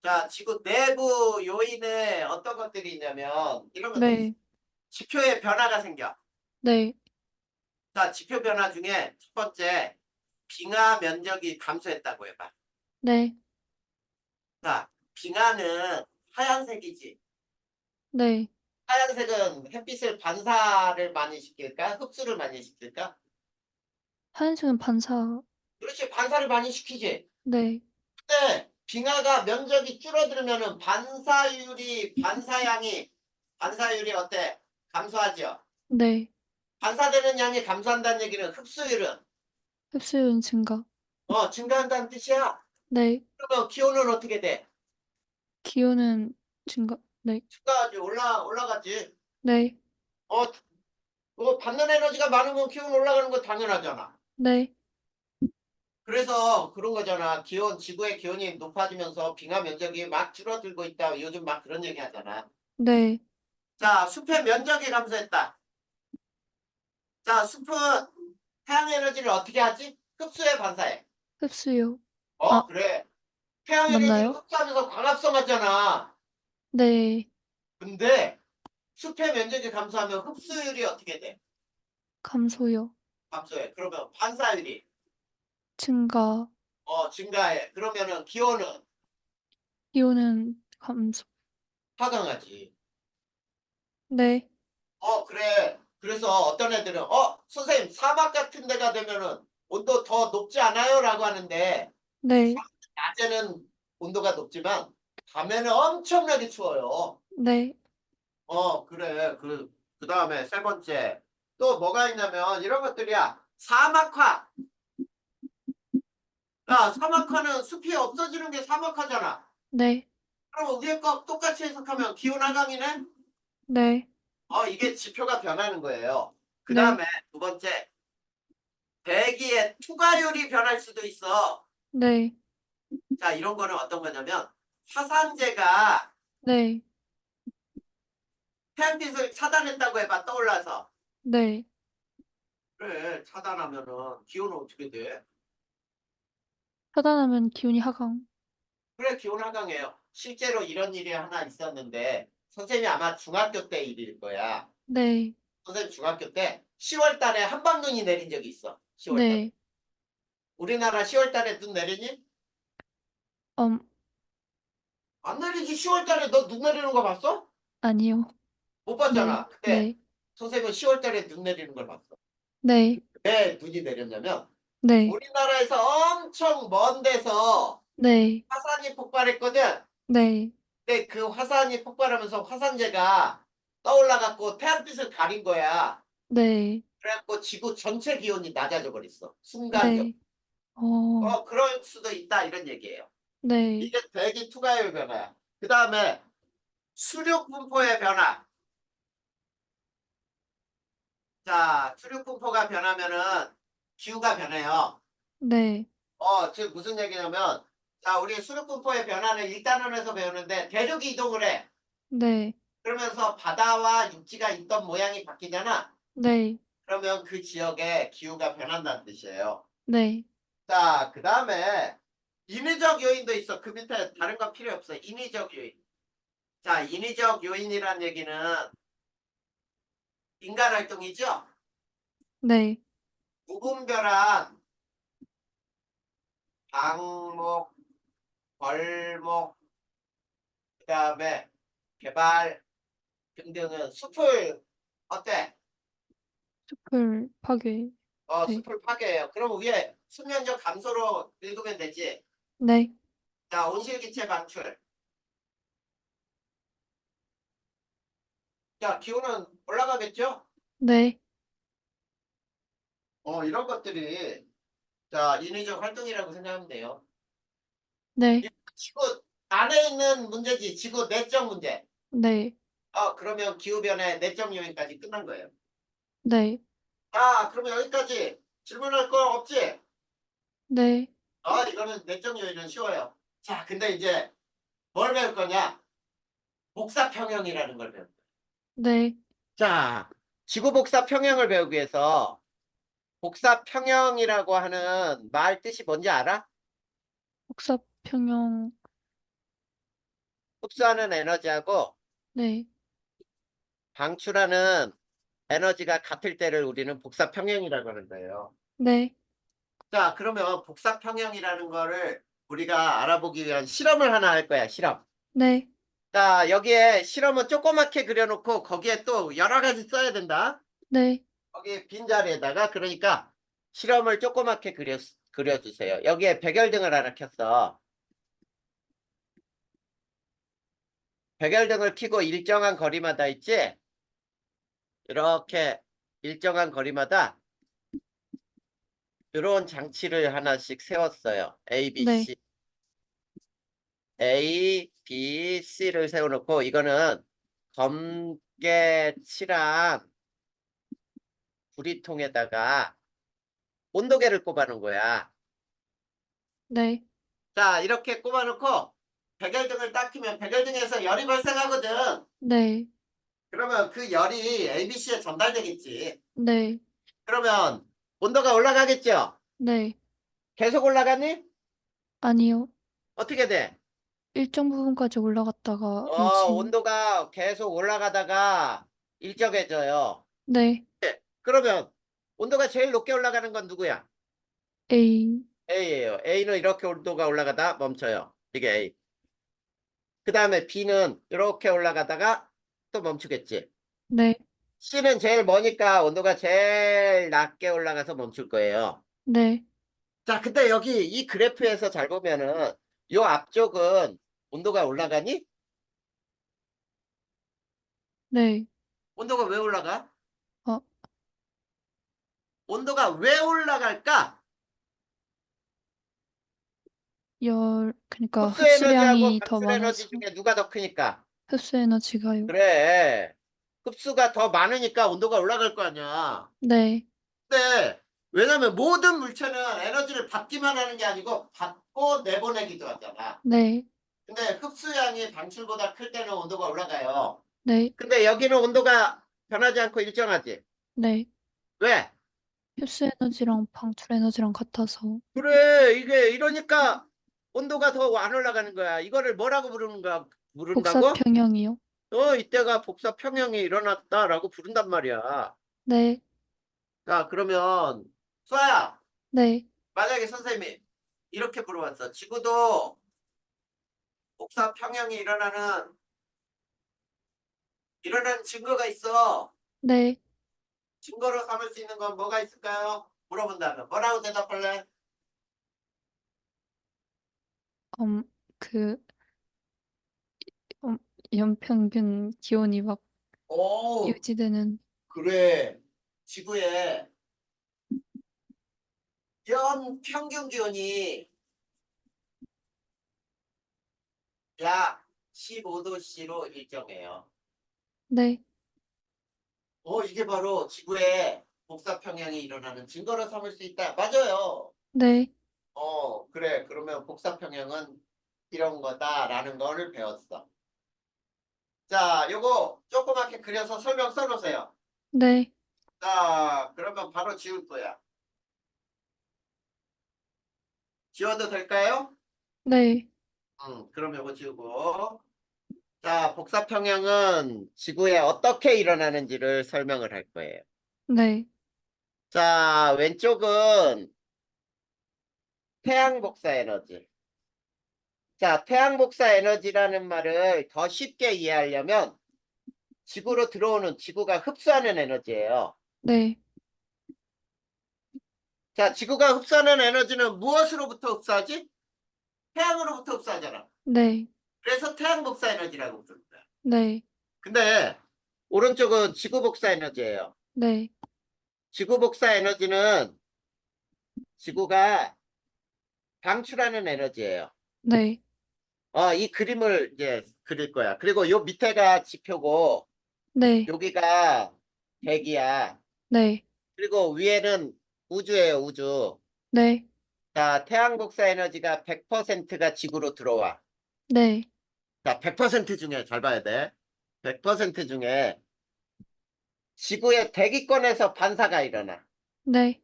자, 지구 내부 요인에 어떤 것들이 있냐면 이런 것들이 있어. 네. 지표의 변화가 생겨. 네. 자, 지표 변화 중에 첫 번째 빙하 면적이 감소했다고 해봐. 네. 자, 빙하는 하얀색이지. 네. 하얀색은 햇빛을 반사를 많이 시킬까? 흡수를 많이 시킬까? 하얀색은 반사. 그렇지, 반사를 많이 시키지. 네. 근데 빙하가 면적이 줄어들면은 반사율이 어때? 감소하죠. 네. 반사되는 양이 감소한다는 얘기는 흡수율은 흡수율은 증가. 증가한다는 뜻이야. 네. 그러면 기온은 어떻게 돼? 기온은 증가. 네. 증가하지, 올라가지. 네. 어, 받는 에너지가 많으면 기온 올라가는 거 당연하잖아. 네. 그래서 그런 거잖아. 지구의 기온이 높아지면서 빙하 면적이 막 줄어들고 있다. 요즘 막 그런 얘기 하잖아. 네. 자, 숲의 면적이 감소했다. 자, 숲은 태양 에너지를 어떻게 하지? 흡수해, 반사해. 흡수요. 아, 그래. 태양 에너지를 맞나요? 흡수하면서 광합성하잖아. 네. 근데 숲의 면적이 감소하면 흡수율이 어떻게 돼? 감소요. 감소해. 그러면 반사율이 증가. 증가해. 그러면은 기온은 기온은 감소. 하강하지. 네. 그래. 그래서 어떤 애들은 선생님 사막 같은 데가 되면은 온도 더 높지 않아요? 라고 하는데 네. 낮에는 온도가 높지만 밤에는 엄청나게 추워요. 네. 그래. 그 다음에 세 번째. 또 뭐가 있냐면 이런 것들이야. 사막화. 야, 사막화는 숲이 없어지는 게 사막화잖아. 네. 그럼 위에 거 똑같이 해석하면 기온 하강이네? 네. 이게 지표가 변하는 거예요. 그 네. 다음에 두 번째. 대기의 투과율이 변할 수도 있어. 네. 자, 이런 거는 어떤 거냐면 화산재가 네. 태양빛을 차단했다고 해봐. 떠올라서. 네. 그래, 차단하면은 기온은 어떻게 돼? 차단하면 기온이 하강. 그래, 기온 하강해요. 실제로 이런 일이 하나 있었는데 선생님이 아마 중학교 때 일일 거야. 네. 선생님 중학교 때 10월 달에 한방눈이 내린 적이 있어. 10월 달에. 네. 우리나라 10월 달에 눈 내리니? 음, 안 내리지. 10월 달에 너 눈 내리는 거 봤어? 아니요. 못 네. 봤잖아. 근데 네. 선생님은 10월 달에 눈 내리는 걸 봤어. 네. 왜 눈이 내렸냐면 네. 우리나라에서 엄청 먼 데서 네. 화산이 폭발했거든. 네. 근데 그 화산이 폭발하면서 화산재가 떠올라갖고 태양빛을 가린 거야. 네. 그래갖고 지구 전체 기온이 낮아져 버렸어. 순간적. 네. 어, 그럴 수도 있다 이런 얘기예요. 네. 이게 대기 투과율 변화야. 그 다음에 수륙 분포의 변화. 자, 수륙 분포가 변하면은 기후가 변해요. 네. 즉 무슨 얘기냐면 자, 우리 수륙 분포의 변화는 1단원에서 배우는데 대륙이 이동을 해. 네. 그러면서 바다와 육지가 있던 모양이 바뀌잖아. 네. 그러면 그 지역의 기후가 변한다는 뜻이에요. 네. 자, 그 다음에 인위적 요인도 있어. 그 밑에 다른 건 필요 없어. 인위적 요인. 자, 인위적 요인이란 얘기는 인간 활동이죠. 네. 무분별한 방목, 벌목, 그 다음에 개발 등등은 숲을 어때? 숲을 파괴. 네. 숲을 파괴해요. 그럼 위에 수면적 감소로 읽으면 되지. 네. 자, 온실기체 방출. 자, 기온은 올라가겠죠? 네. 이런 것들이 자, 인위적 활동이라고 생각하면 돼요. 네, 지구 안에 있는 문제지. 지구 내적 문제. 네, 그러면 기후변화 내적 요인까지 끝난 거예요. 네, 그러면 여기까지 질문할 거 없지? 네, 이거는 내적 요인은 쉬워요. 자, 근데 이제 뭘 배울 거냐? 복사평형이라는 걸 배울 거야. 네. 자, 지구 복사 평형을 배우기 위해서 복사 평형이라고 하는 말 뜻이 뭔지 알아? 복사평형, 흡수하는 에너지하고 네, 방출하는 에너지가 같을 때를 우리는 복사 평형이라고 하는 거예요. 네, 자, 그러면 복사 평형이라는 거를 우리가 알아보기 위한 실험을 하나 할 거야, 실험. 네, 자, 여기에 실험은 조그맣게 그려놓고 거기에 또 여러 가지 써야 된다. 네, 거기 빈자리에다가 그러니까 실험을 조그맣게 그려주세요. 여기에 백열등을 하나 켰어. 백열등을 켜고 일정한 거리마다 있지? 이렇게 일정한 거리마다 이런 장치를 하나씩 세웠어요. A, B, 네, C. A, B, C를 세워놓고 이거는 검게 칠한 구리통에다가 온도계를 꼽아놓은 거야. 네, 자, 이렇게 꼽아놓고 백열등을 딱 켜면 백열등에서 열이 발생하거든. 네, 그러면 그 열이 ABC에 전달되겠지. 네, 그러면 온도가 올라가겠죠? 네. 계속 올라가니? 아니요. 어떻게 돼? 일정 부분까지 올라갔다가 유지. 온도가 계속 올라가다가 일정해져요. 네, 그러면 온도가 제일 높게 올라가는 건 누구야? A. A예요. A는 이렇게 온도가 올라가다 멈춰요. 이게 A. 그 다음에 B는 이렇게 올라가다가 또 멈추겠지. 네, C는 제일 머니까 온도가 제일 낮게 올라가서 멈출 거예요. 네, 자, 근데 여기 이 그래프에서 잘 보면은 요 앞쪽은 온도가 올라가니? 네. 온도가 왜 올라가? 어, 온도가 왜 올라갈까? 그러니까 흡수 에너지하고 흡수량이 더 방출 에너지 많아서 중에 누가 더 크니까? 흡수 에너지가요. 그래. 흡수가 더 많으니까 온도가 올라갈 거 아니야. 네, 근데 왜냐면 모든 물체는 에너지를 받기만 하는 게 아니고 받고 내보내기도 하잖아. 네, 근데 흡수량이 방출보다 클 때는 온도가 올라가요. 네, 근데 여기는 온도가 변하지 않고 일정하지. 네. 왜? 흡수 에너지랑 방출 에너지랑 같아서 그래, 이게 이러니까 온도가 더 안 올라가는 거야. 이거를 뭐라고 부른다고? 복사평형이요. 이때가 복사 평형이 일어났다라고 부른단 말이야. 네, 자, 그러면 수아야, 네, 만약에 선생님이 이렇게 물어봤어. 지구도 복사 평형이 일어나는 증거가 있어. 네. 증거로 삼을 수 있는 건 뭐가 있을까요? 물어본다면 뭐라고 대답할래? 음, 그 음, 연평균 기온이 막 오, 유지되는. 그래. 지구의 연 평균 기온이 약 15도씨로 일정해요. 네, 이게 바로 지구의 복사 평형이 일어나는 증거로 삼을 수 있다. 맞아요. 네, 그래. 그러면 복사 평형은 이런 거다라는 거를 배웠어. 자, 요거 조그맣게 그려서 설명 써놓으세요. 네, 자, 그러면 바로 지울 거야. 지워도 될까요? 네, 그럼 요거 지우고. 자, 복사 평형은 지구에 어떻게 일어나는지를 설명을 할 거예요. 네, 자, 왼쪽은 태양 복사 에너지. 자, 태양 복사 에너지라는 말을 더 쉽게 이해하려면 지구로 들어오는 지구가 흡수하는 에너지예요. 네, 자, 지구가 흡수하는 에너지는 무엇으로부터 흡수하지? 태양으로부터 흡수하잖아. 네, 그래서 태양 복사 에너지라고 부릅니다. 네, 근데 오른쪽은 지구 복사 에너지예요. 네, 지구 복사 에너지는 지구가 방출하는 에너지예요. 네. 이 그림을 이제 그릴 거야. 그리고 요 밑에가 지표고 네. 여기가 대기야. 네. 그리고 위에는 우주예요, 우주. 네. 자, 태양 복사 에너지가 100%가 지구로 들어와. 네. 자, 100% 중에 잘 봐야 돼. 100% 중에 지구의 대기권에서 반사가 일어나. 네.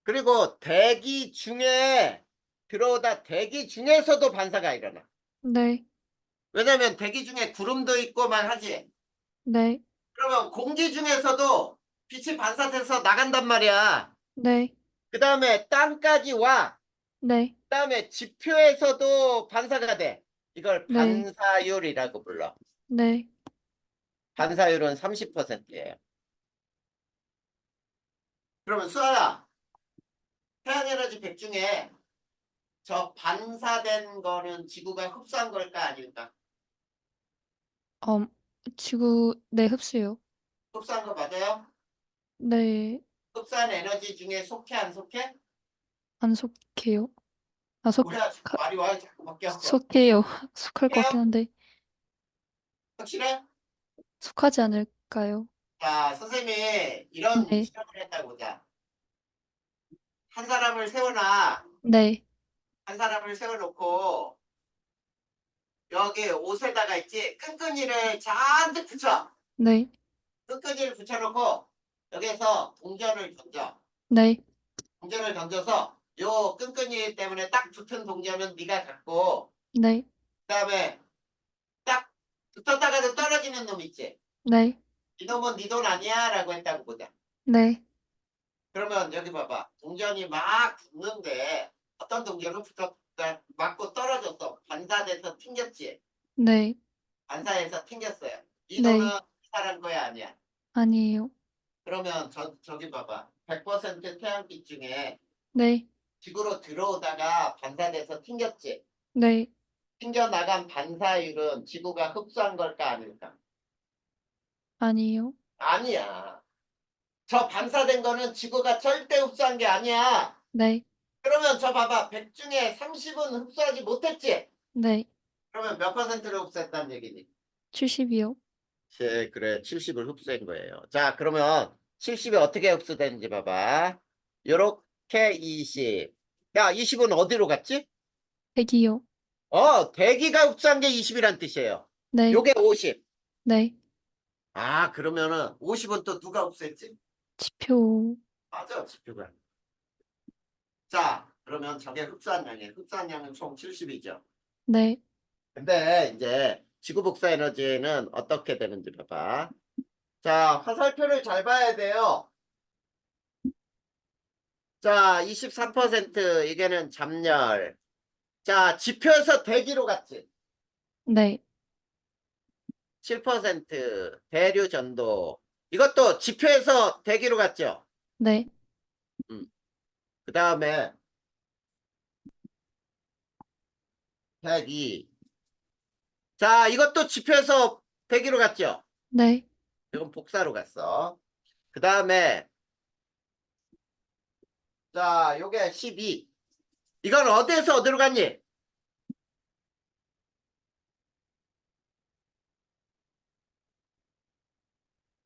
그리고 대기 중에 들어오다 대기 중에서도 반사가 일어나. 네. 왜냐면 대기 중에 구름도 있고만 하지. 네. 그러면 공기 중에서도 빛이 반사돼서 나간단 말이야. 네. 그 다음에 땅까지 와. 네. 그 다음에 지표에서도 반사가 돼. 이걸 네. 반사율이라고 불러. 네. 반사율은 30%예요. 그러면 수아야, 태양에너지 100 중에 저 반사된 거는 지구가 흡수한 걸까 아닐까? 음, 지구, 네, 흡수요. 흡수한 거 맞아요? 네. 흡수한 에너지 중에 속해 안 속해? 안 속해요. 아, 뭐야, 말이 와 자꾸 바뀌어. 속해요. 속할 것 같긴 해요? 한데. 확실해? 속하지 않을까요? 자, 선생님이 이런 네. 실험을 했다고 보자. 한 사람을 세워놔. 네. 한 사람을 세워놓고 여기 옷에다가 있지 끈끈이를 잔뜩 붙여. 네. 끈끈이를 붙여놓고 여기에서 동전을 던져. 네. 동전을 던져서 요 끈끈이 때문에 딱 붙은 동전은 네가 갖고 네. 그다음에 딱 붙었다가도 떨어지는 놈 있지. 네. 이 놈은 네 돈 아니야 라고 했다고 보자. 네. 그러면 여기 봐봐. 동전이 막 붙는데 어떤 동전은 붙었다 맞고 떨어졌어. 반사돼서 튕겼지. 네. 반사해서 튕겼어요. 이 돈은 네. 이 사람 거야 아니야. 아니에요. 그러면 저기 봐봐. 100% 태양빛 중에 네. 지구로 들어오다가 반사돼서 튕겼지. 네. 튕겨나간 반사율은 지구가 흡수한 걸까 아닐까? 아니에요. 아니야. 저 반사된 거는 지구가 절대 흡수한 게 아니야. 네. 그러면 저 봐봐. 100 중에 30은 흡수하지 못했지? 네. 그러면 몇 퍼센트를 흡수했다는 얘기니? 70이요. 그래. 70을 흡수한 거예요. 자, 그러면 70이 어떻게 흡수되는지 봐봐. 요렇게 20. 야, 20은 어디로 갔지? 100이요. 대기가 흡수한 게 20이란 뜻이에요. 네. 요게 50. 네. 그러면은 50은 또 누가 흡수했지? 지표. 맞아, 지표가. 자, 그러면 저게 흡수한 양이에요. 흡수한 양은 총 70이죠. 네. 근데 이제 지구 복사 에너지는 어떻게 되는지 봐봐. 자, 화살표를 잘 봐야 돼요. 자, 23% 이게는 잡열. 자, 지표에서 대기로 갔지. 네. 7% 대류 전도. 이것도 지표에서 대기로 갔죠. 네. 음. 그 다음에 102. 자, 이것도 지표에서 대기로 갔죠. 네. 이건 복사로 갔어. 그 다음에 자, 요게 12. 이건 어디에서 어디로 갔니?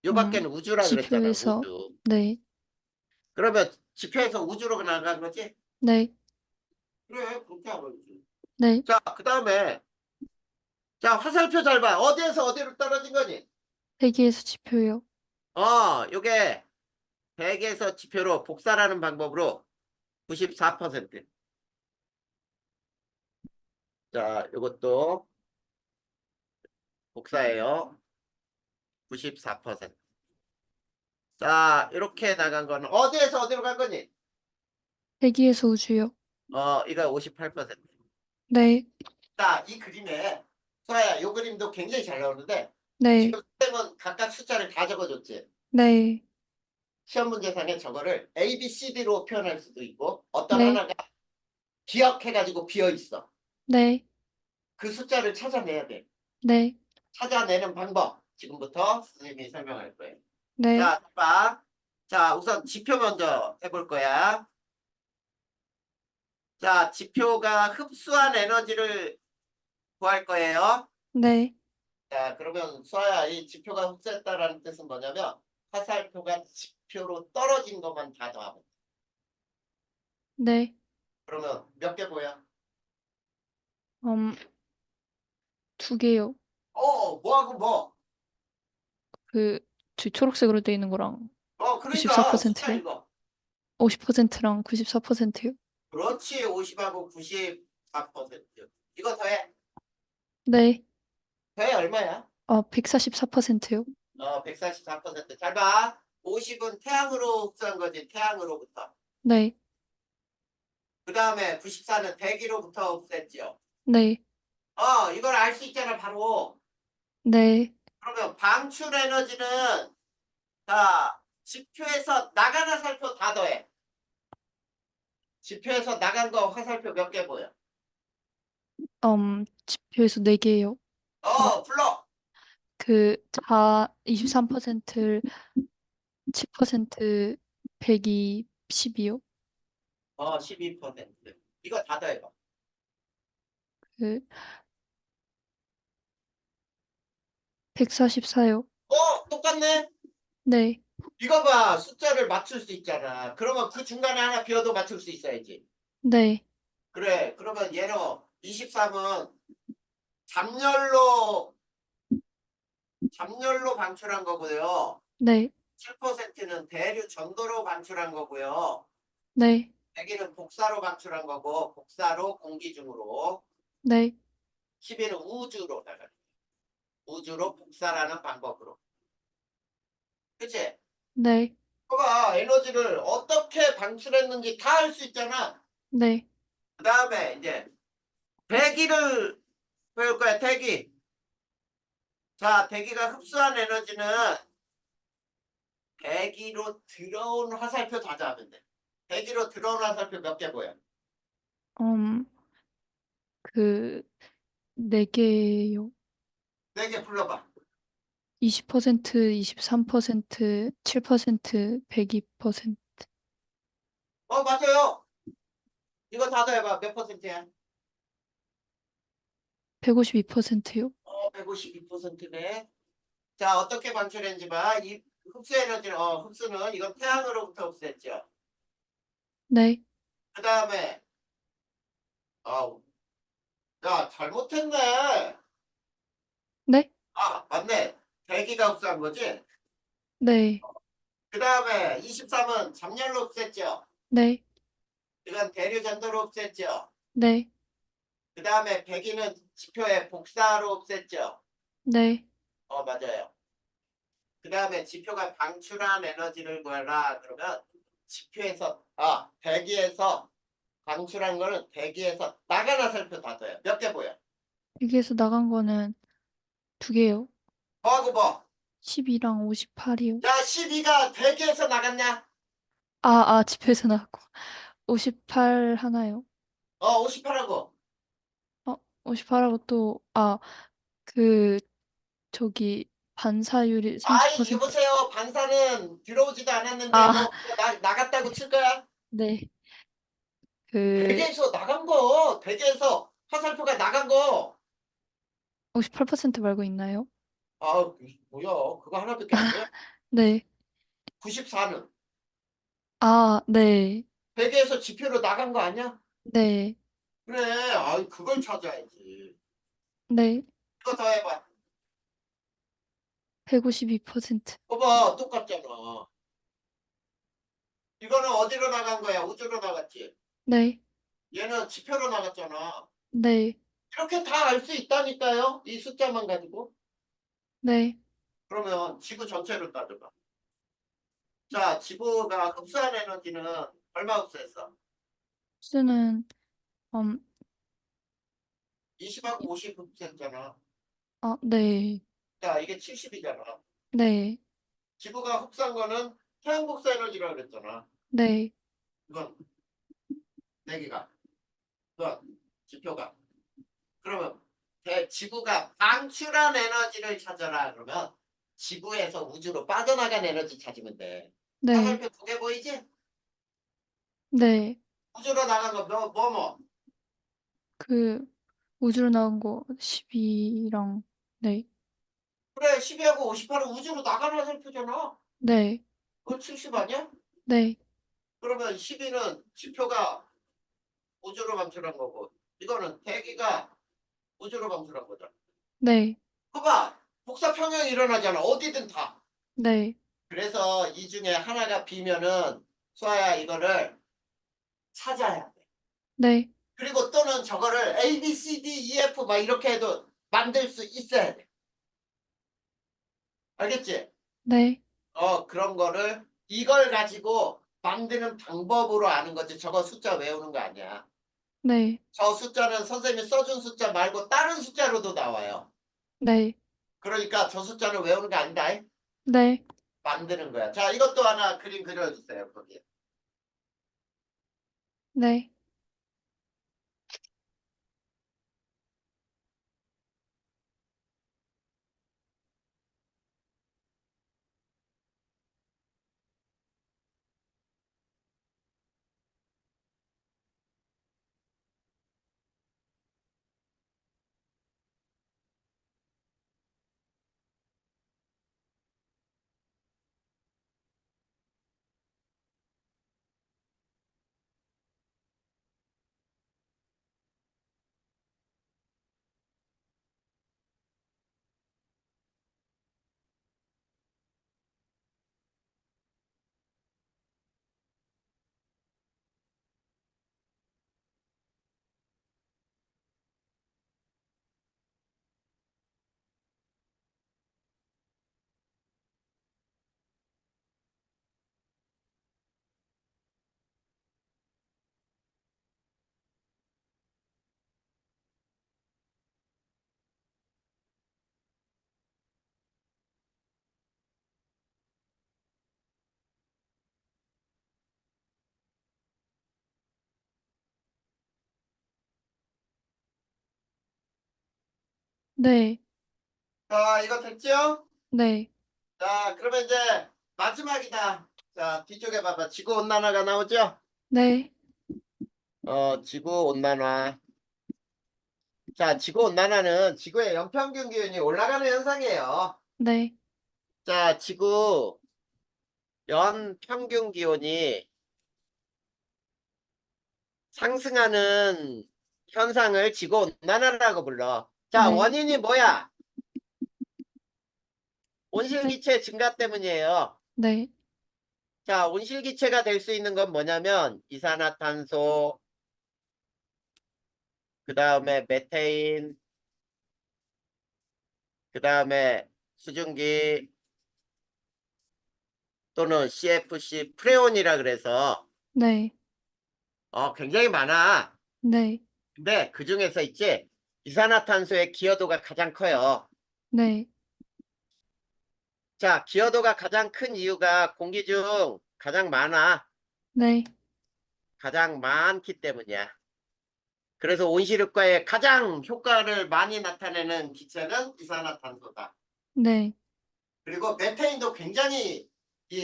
요 음, 밖에는 우주라 그랬잖아, 지표에서. 우주. 네. 그러면 지표에서 우주로 나간 거지? 네. 그래, 그렇게 하면 되지. 네. 자, 그 다음에 자, 화살표 잘 봐. 어디에서 어디로 떨어진 거니? 대기에서 지표요. 요게 대개에서 지표로 복사라는 방법으로 94%. 자, 요것도 복사예요. 94%. 자, 이렇게 나간 거는 어디에서 어디로 간 거니? 대기에서 우주요. 이거 58%. 네. 자, 이 그림에 소아야, 요 그림도 굉장히 잘 나오는데 네. 지금 쌤은 각각 숫자를 다 적어줬지. 네. 시험 문제상에 저거를 A, B, C, D로 표현할 수도 있고 어떤 네. 하나가 기억해가지고 비어 있어. 네. 그 숫자를 찾아내야 돼. 네. 찾아내는 방법 지금부터 선생님이 설명할 거예요. 네. 자, 봐. 자, 우선 지표 먼저 해볼 거야. 자, 지표가 흡수한 에너지를 구할 거예요. 네. 자, 그러면 수아야, 이 지표가 흡수했다라는 뜻은 뭐냐면 화살표가 지표로 떨어진 것만 다 더하면 돼. 네. 그러면 몇 개 보여? 음, 2개요. 뭐하고 뭐? 저 초록색으로 돼 있는 거랑 그러니까 숫자 94%요. 읽어. 50%랑 94%요. 그렇지, 50하고 94%. 이거 더해. 네. 더해 얼마야? 144%요. 144%. 잘 봐. 50은 태양으로 흡수한 거지, 태양으로부터. 네. 그 다음에 94는 대기로부터 흡수했지요. 네. 이걸 알 수 있잖아, 바로. 네. 그러면 방출 에너지는, 자, 지표에서 나간 화살표 다 더해. 지표에서 나간 거 화살표 몇 개 보여? 지표에서 4개요. 불러. 23%, 10%, 102, 12요. 12%. 이거 다 더해봐. 그, 144요. 똑같네? 네. 이거 봐. 숫자를 맞출 수 있잖아. 그러면 그 중간에 하나 비워도 맞출 수 있어야지. 네. 그래. 그러면 얘는 23은 잠열로 방출한 거고요. 네. 7%는 대류 전도로 방출한 거고요. 네. 100이는 복사로 방출한 거고, 복사로 공기 중으로. 네. 10이는 우주로 나가는 거야. 우주로 복사라는 방법으로. 그치? 네. 봐봐. 에너지를 어떻게 방출했는지 다 알 수 있잖아. 네. 그 다음에 이제 대기를 배울 거야. 대기. 자, 대기가 흡수한 에너지는 대기로 들어온 화살표 다 잡으면 돼. 대기로 들어온 화살표 몇 개 보여? 음, 그, 4개요. 4개 불러봐. 20%, 23%, 7%, 102%. 맞아요. 이거 다 더해봐. 몇 퍼센트야? 152%요. 152%네. 자, 어떻게 방출했는지 봐. 이 흡수 에너지는, 흡수는 이건 태양으로부터 흡수했죠. 네. 그 다음에, 야, 잘못했네. 네. 맞네. 대기가 흡수한 거지? 네. 그 다음에 23은 잠열로 흡수했죠. 네. 이건 대류 전도로 흡수했죠. 네. 그 다음에 100이는 지표의 복사로 흡수했죠. 네. 맞아요. 그 다음에 지표가 방출한 에너지를 구하라. 그러면 지표에서, 대기에서 방출한 거는 대기에서 나간 화살표 다 더요. 몇 개 보여? 여기에서 나간 거는 2개요. 뭐하고 뭐? 12랑 58이요. 야, 12가 대기에서 나갔냐? 지표에서 나갔고. 58 하나요. 58하고. 58하고 또, 그, 저기, 반사율이 이거 30%. 보세요. 반사는 들어오지도 않았는데 아, 뭐 그거 나갔다고 칠 거야? 네. 그, 대기에서 나간 거. 대기에서 화살표가 나간 거. 58% 말고 있나요? 뭐야. 그거 하나밖에 안 돼? 네. 94는 네. 대기에서 지표로 나간 거 아니야? 네. 그래. 그걸 찾아야지. 네. 이거 더 해봐. 152%. 봐봐. 똑같잖아. 이거는 어디로 나간 거야? 우주로 나갔지. 네. 얘는 지표로 나갔잖아. 네. 이렇게 다 알 수 있다니까요. 이 숫자만 가지고. 네. 그러면 지구 전체를 따져봐. 자, 지구가 흡수한 에너지는 얼마 흡수했어? 수는, 음, 20하고 50 흡수했잖아. 네. 자, 이게 70이잖아. 네. 지구가 흡수한 거는 태양 복사 에너지라고 그랬잖아. 네. 이건 내기가. 이건 지표가. 그러면 지구가 방출한 에너지를 찾아라. 그러면 지구에서 우주로 빠져나간 에너지 찾으면 돼. 네. 화살표 2개 보이지? 네. 우주로 나간 거 뭐? 그 우주로 나온 거 12랑 네. 그래 12하고 58은 우주로 나가는 살표잖아. 네. 그거 70 아니야? 네. 그러면 12는 지표가 우주로 방출한 거고 이거는 대기가 우주로 방출한 거잖아. 네. 그봐 복사 평형이 일어나잖아. 어디든 다. 네. 그래서 이 중에 하나가 비면은 수아야 이거를 찾아야 돼. 네. 그리고 또는 저거를 A, B, C, D, E, F 막 이렇게 해도 만들 수 있어야 돼. 알겠지? 네. 그런 거를 이걸 가지고 만드는 방법으로 아는 거지. 저거 숫자 외우는 거 아니야. 네. 저 숫자는 선생님이 써준 숫자 말고 다른 숫자로도 나와요. 네. 그러니까 저 숫자는 외우는 거 아니다. 네. 만드는 거야. 자, 이것도 하나 그림 그려주세요. 거기. 네. 네. 자, 이거 됐죠? 네. 자, 그러면 이제 마지막이다. 자, 뒤쪽에 봐봐. 지구온난화가 나오죠? 네. 지구온난화. 자, 지구온난화는 지구의 연평균 기온이 올라가는 현상이에요. 네. 자, 지구 연평균 기온이 상승하는 현상을 지구온난화라고 불러. 자, 네. 원인이 뭐야? 네. 온실기체 증가 때문이에요. 네. 자, 온실기체가 될 수 있는 건 뭐냐면 이산화탄소, 그 다음에 메테인, 그 다음에 수증기 또는 CFC 프레온이라 그래서 네. 굉장히 많아. 네. 근데 그 중에서 있지 이산화탄소의 기여도가 가장 커요. 네. 자, 기여도가 가장 큰 이유가 공기 중 가장 많아. 네. 가장 많기 때문이야. 그래서 온실효과에 가장 효과를 많이 나타내는 기체는 이산화탄소다. 네. 그리고 메테인도 굉장히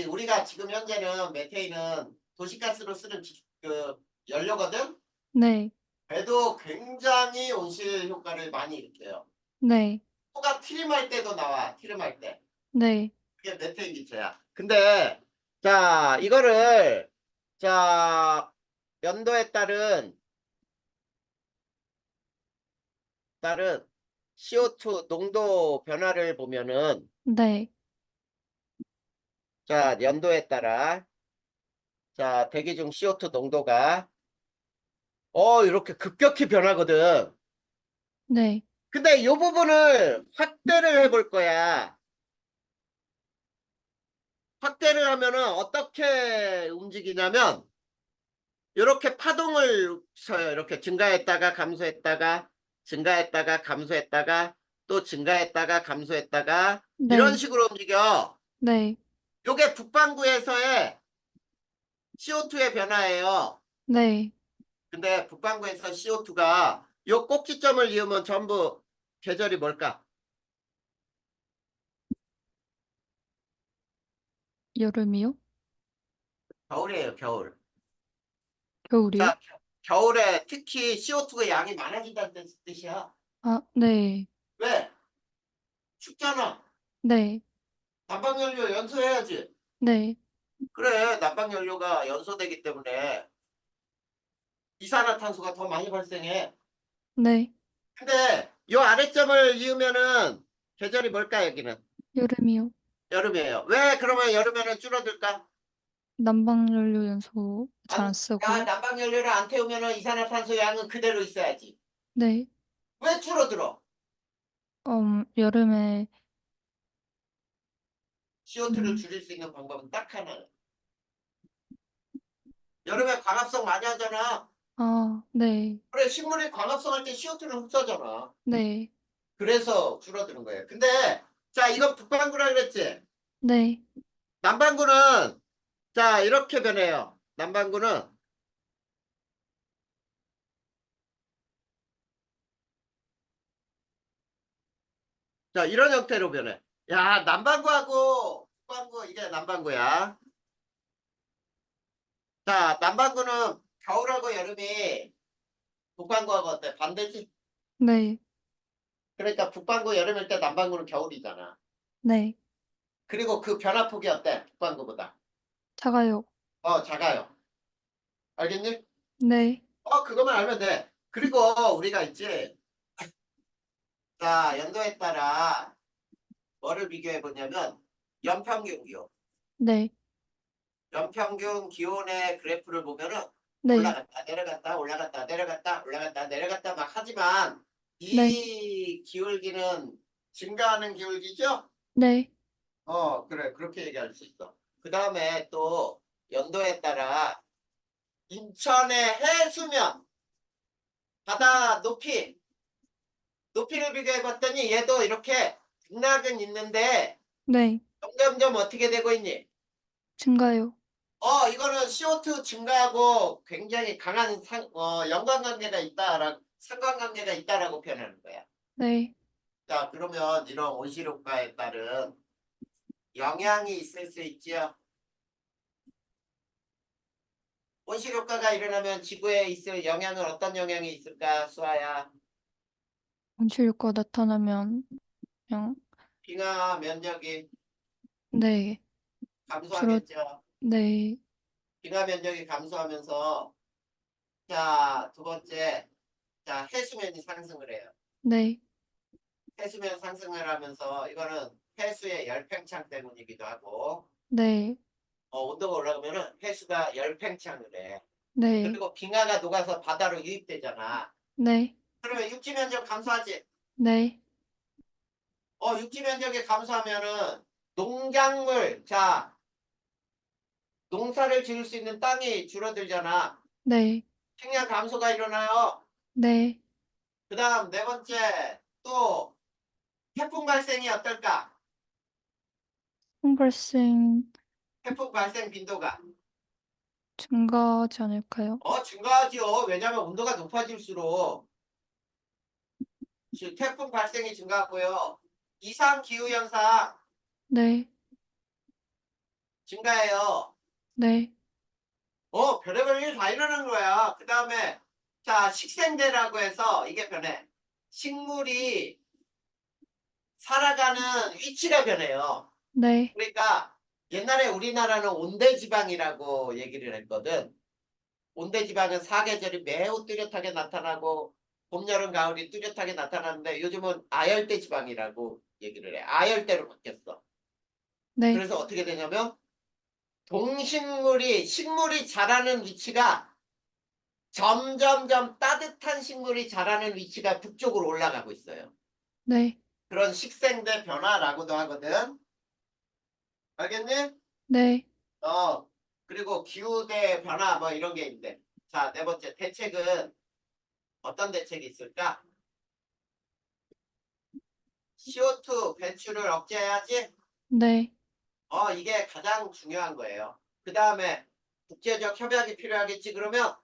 우리가 지금 현재는 메테인은 도시가스로 쓰는 그 연료거든. 네. 그래도 굉장히 온실 효과를 많이 일으켜요. 네. 소가 트림할 때도 나와. 트림할 때. 네. 그게 메테인 기체야. 근데 자 이거를 자 연도에 따른 CO2 농도 변화를 보면은 네. 자 연도에 따라 자 대기 중 CO2 농도가 이렇게 급격히 변하거든. 네. 근데 이 부분을 확대를 해볼 거야. 확대를 하면은 어떻게 움직이냐면 이렇게 파동을 쳐요. 이렇게 증가했다가 감소했다가 증가했다가 감소했다가 또 증가했다가 감소했다가 이런 네. 식으로 움직여. 네. 요게 북반구에서의 CO2의 변화예요. 네. 근데 북반구에서 CO2가 요 꼭지점을 이으면 전부 계절이 뭘까? 여름이요? 겨울이에요, 겨울. 겨울이요? 자, 겨울에 특히 CO2가 양이 많아진다는 뜻이야. 아, 네. 왜? 춥잖아. 네. 난방연료 연소해야지. 네. 그래, 난방연료가 연소되기 때문에 이산화탄소가 더 많이 발생해. 네. 근데 요 아래점을 이으면은 계절이 뭘까, 여기는? 여름이요. 여름이에요. 왜 그러면 여름에는 줄어들까? 난방연료 연소 잘 안 야, 쓰고. 난방연료를 안 태우면은 이산화탄소 양은 그대로 있어야지. 네. 왜 줄어들어? 여름에, CO2를 음, 줄일 수 있는 방법은 딱 하나야. 여름에 광합성 많이 하잖아. 아, 네. 그래, 식물이 광합성 할 때 CO2를 흡수하잖아. 네. 그래서 줄어드는 거예요. 근데 자, 이건 북반구라 그랬지? 네. 남반구는 자, 이렇게 변해요. 남반구는 자, 이런 형태로 변해. 야, 남반구하고 북반구 이게 남반구야. 자, 남반구는 겨울하고 여름이 북반구하고 어때? 반대지? 네. 그러니까 북반구 여름일 때 남반구는 겨울이잖아. 네. 그리고 그 변화폭이 어때? 북반구보다. 작아요. 작아요. 알겠니? 네. 그것만 알면 돼. 그리고 우리가 있지. 자, 연도에 따라 뭐를 비교해 보냐면 연평균 기온. 네. 연평균 기온의 그래프를 보면은 네. 올라갔다 내려갔다 올라갔다 내려갔다 올라갔다 내려갔다 막 하지만 네. 이 기울기는 증가하는 기울기죠? 네. 그래. 그렇게 얘기할 수 있어. 그 다음에 또 연도에 따라 인천의 해수면, 바다 높이를 비교해 봤더니 얘도 이렇게 등락은 있는데 네. 점점점 어떻게 되고 있니? 증가요. 이거는 CO2 증가하고 굉장히 강한 상관관계가 있다라고 표현하는 거야. 네. 자, 그러면 이런 온실효과에 따른 영향이 있을 수 있지요. 온실효과가 일어나면 지구에 있을 영향은 어떤 영향이 있을까, 수아야? 온실 효과 나타나면 그냥 빙하 면적이 네. 줄어 감소하겠죠. 네. 빙하 면적이 감소하면서 자, 두 번째, 자, 해수면이 상승을 해요. 네. 해수면 상승을 하면서 이거는 해수의 열팽창 때문이기도 하고 네. 온도가 올라가면은 해수가 열팽창을 해. 네. 그리고 빙하가 녹아서 바다로 유입되잖아. 네. 그러면 육지 면적 감소하지. 네. 육지 면적이 감소하면은 농작물, 자, 농사를 지을 수 있는 땅이 줄어들잖아. 네. 식량 감소가 일어나요. 네. 그다음 네 번째 또 태풍 발생이 어떨까? 홍발생 태풍 발생 빈도가 증가하지 않을까요? 증가하지요. 왜냐하면 온도가 높아질수록 태풍 발생이 증가하고요. 이상 기후 현상 네. 증가해요. 네. 별의별 일 다 일어나는 거야. 그 다음에 자, 식생대라고 해서 이게 변해. 식물이 살아가는 위치가 변해요. 네. 그러니까 옛날에 우리나라는 온대지방이라고 얘기를 했거든. 온대지방은 사계절이 매우 뚜렷하게 나타나고 봄, 여름, 가을이 뚜렷하게 나타나는데 요즘은 아열대 지방이라고 얘기를 해. 아열대로 바뀌었어. 네. 그래서 어떻게 되냐면 식물이 자라는 위치가 점점점 따뜻한 식물이 자라는 위치가 북쪽으로 올라가고 있어요. 네. 그런 식생대 변화라고도 하거든. 알겠니? 네. 그리고 기후대 변화 뭐 이런 게 있는데. 자, 네 번째 대책은 어떤 대책이 있을까? CO2 배출을 억제해야지. 네. 이게 가장 중요한 거예요. 그 다음에 국제적 협약이 필요하겠지. 그러면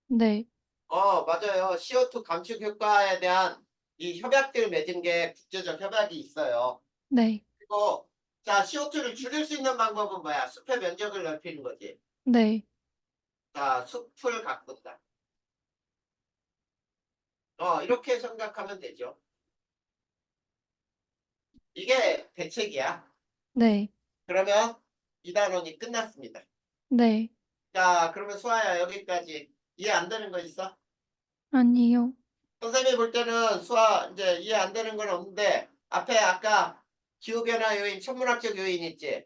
네. 맞아요. CO2 감축 효과에 대한 이 협약들 맺은 게 국제적 협약이 있어요. 네. 그리고 자, CO2를 줄일 수 있는 방법은 뭐야? 숲의 면적을 넓히는 거지. 네. 자, 숲을 가꾼다. 이렇게 생각하면 되죠. 이게 대책이야. 네. 그러면 이 단원이 끝났습니다. 네. 자, 그러면 수아야 여기까지 이해 안 되는 거 있어? 아니요. 선생님이 볼 때는 수아 이제 이해 안 되는 건 없는데 앞에 아까 기후변화 요인, 천문학적 요인 있지?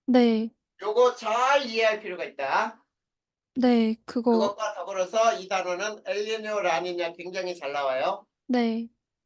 네. 요거 잘 이해할 필요가 있다. 네. 그거, 그것과 더불어서 이 단어는 엘니뇨 라니냐 굉장히 잘 나와요. 네.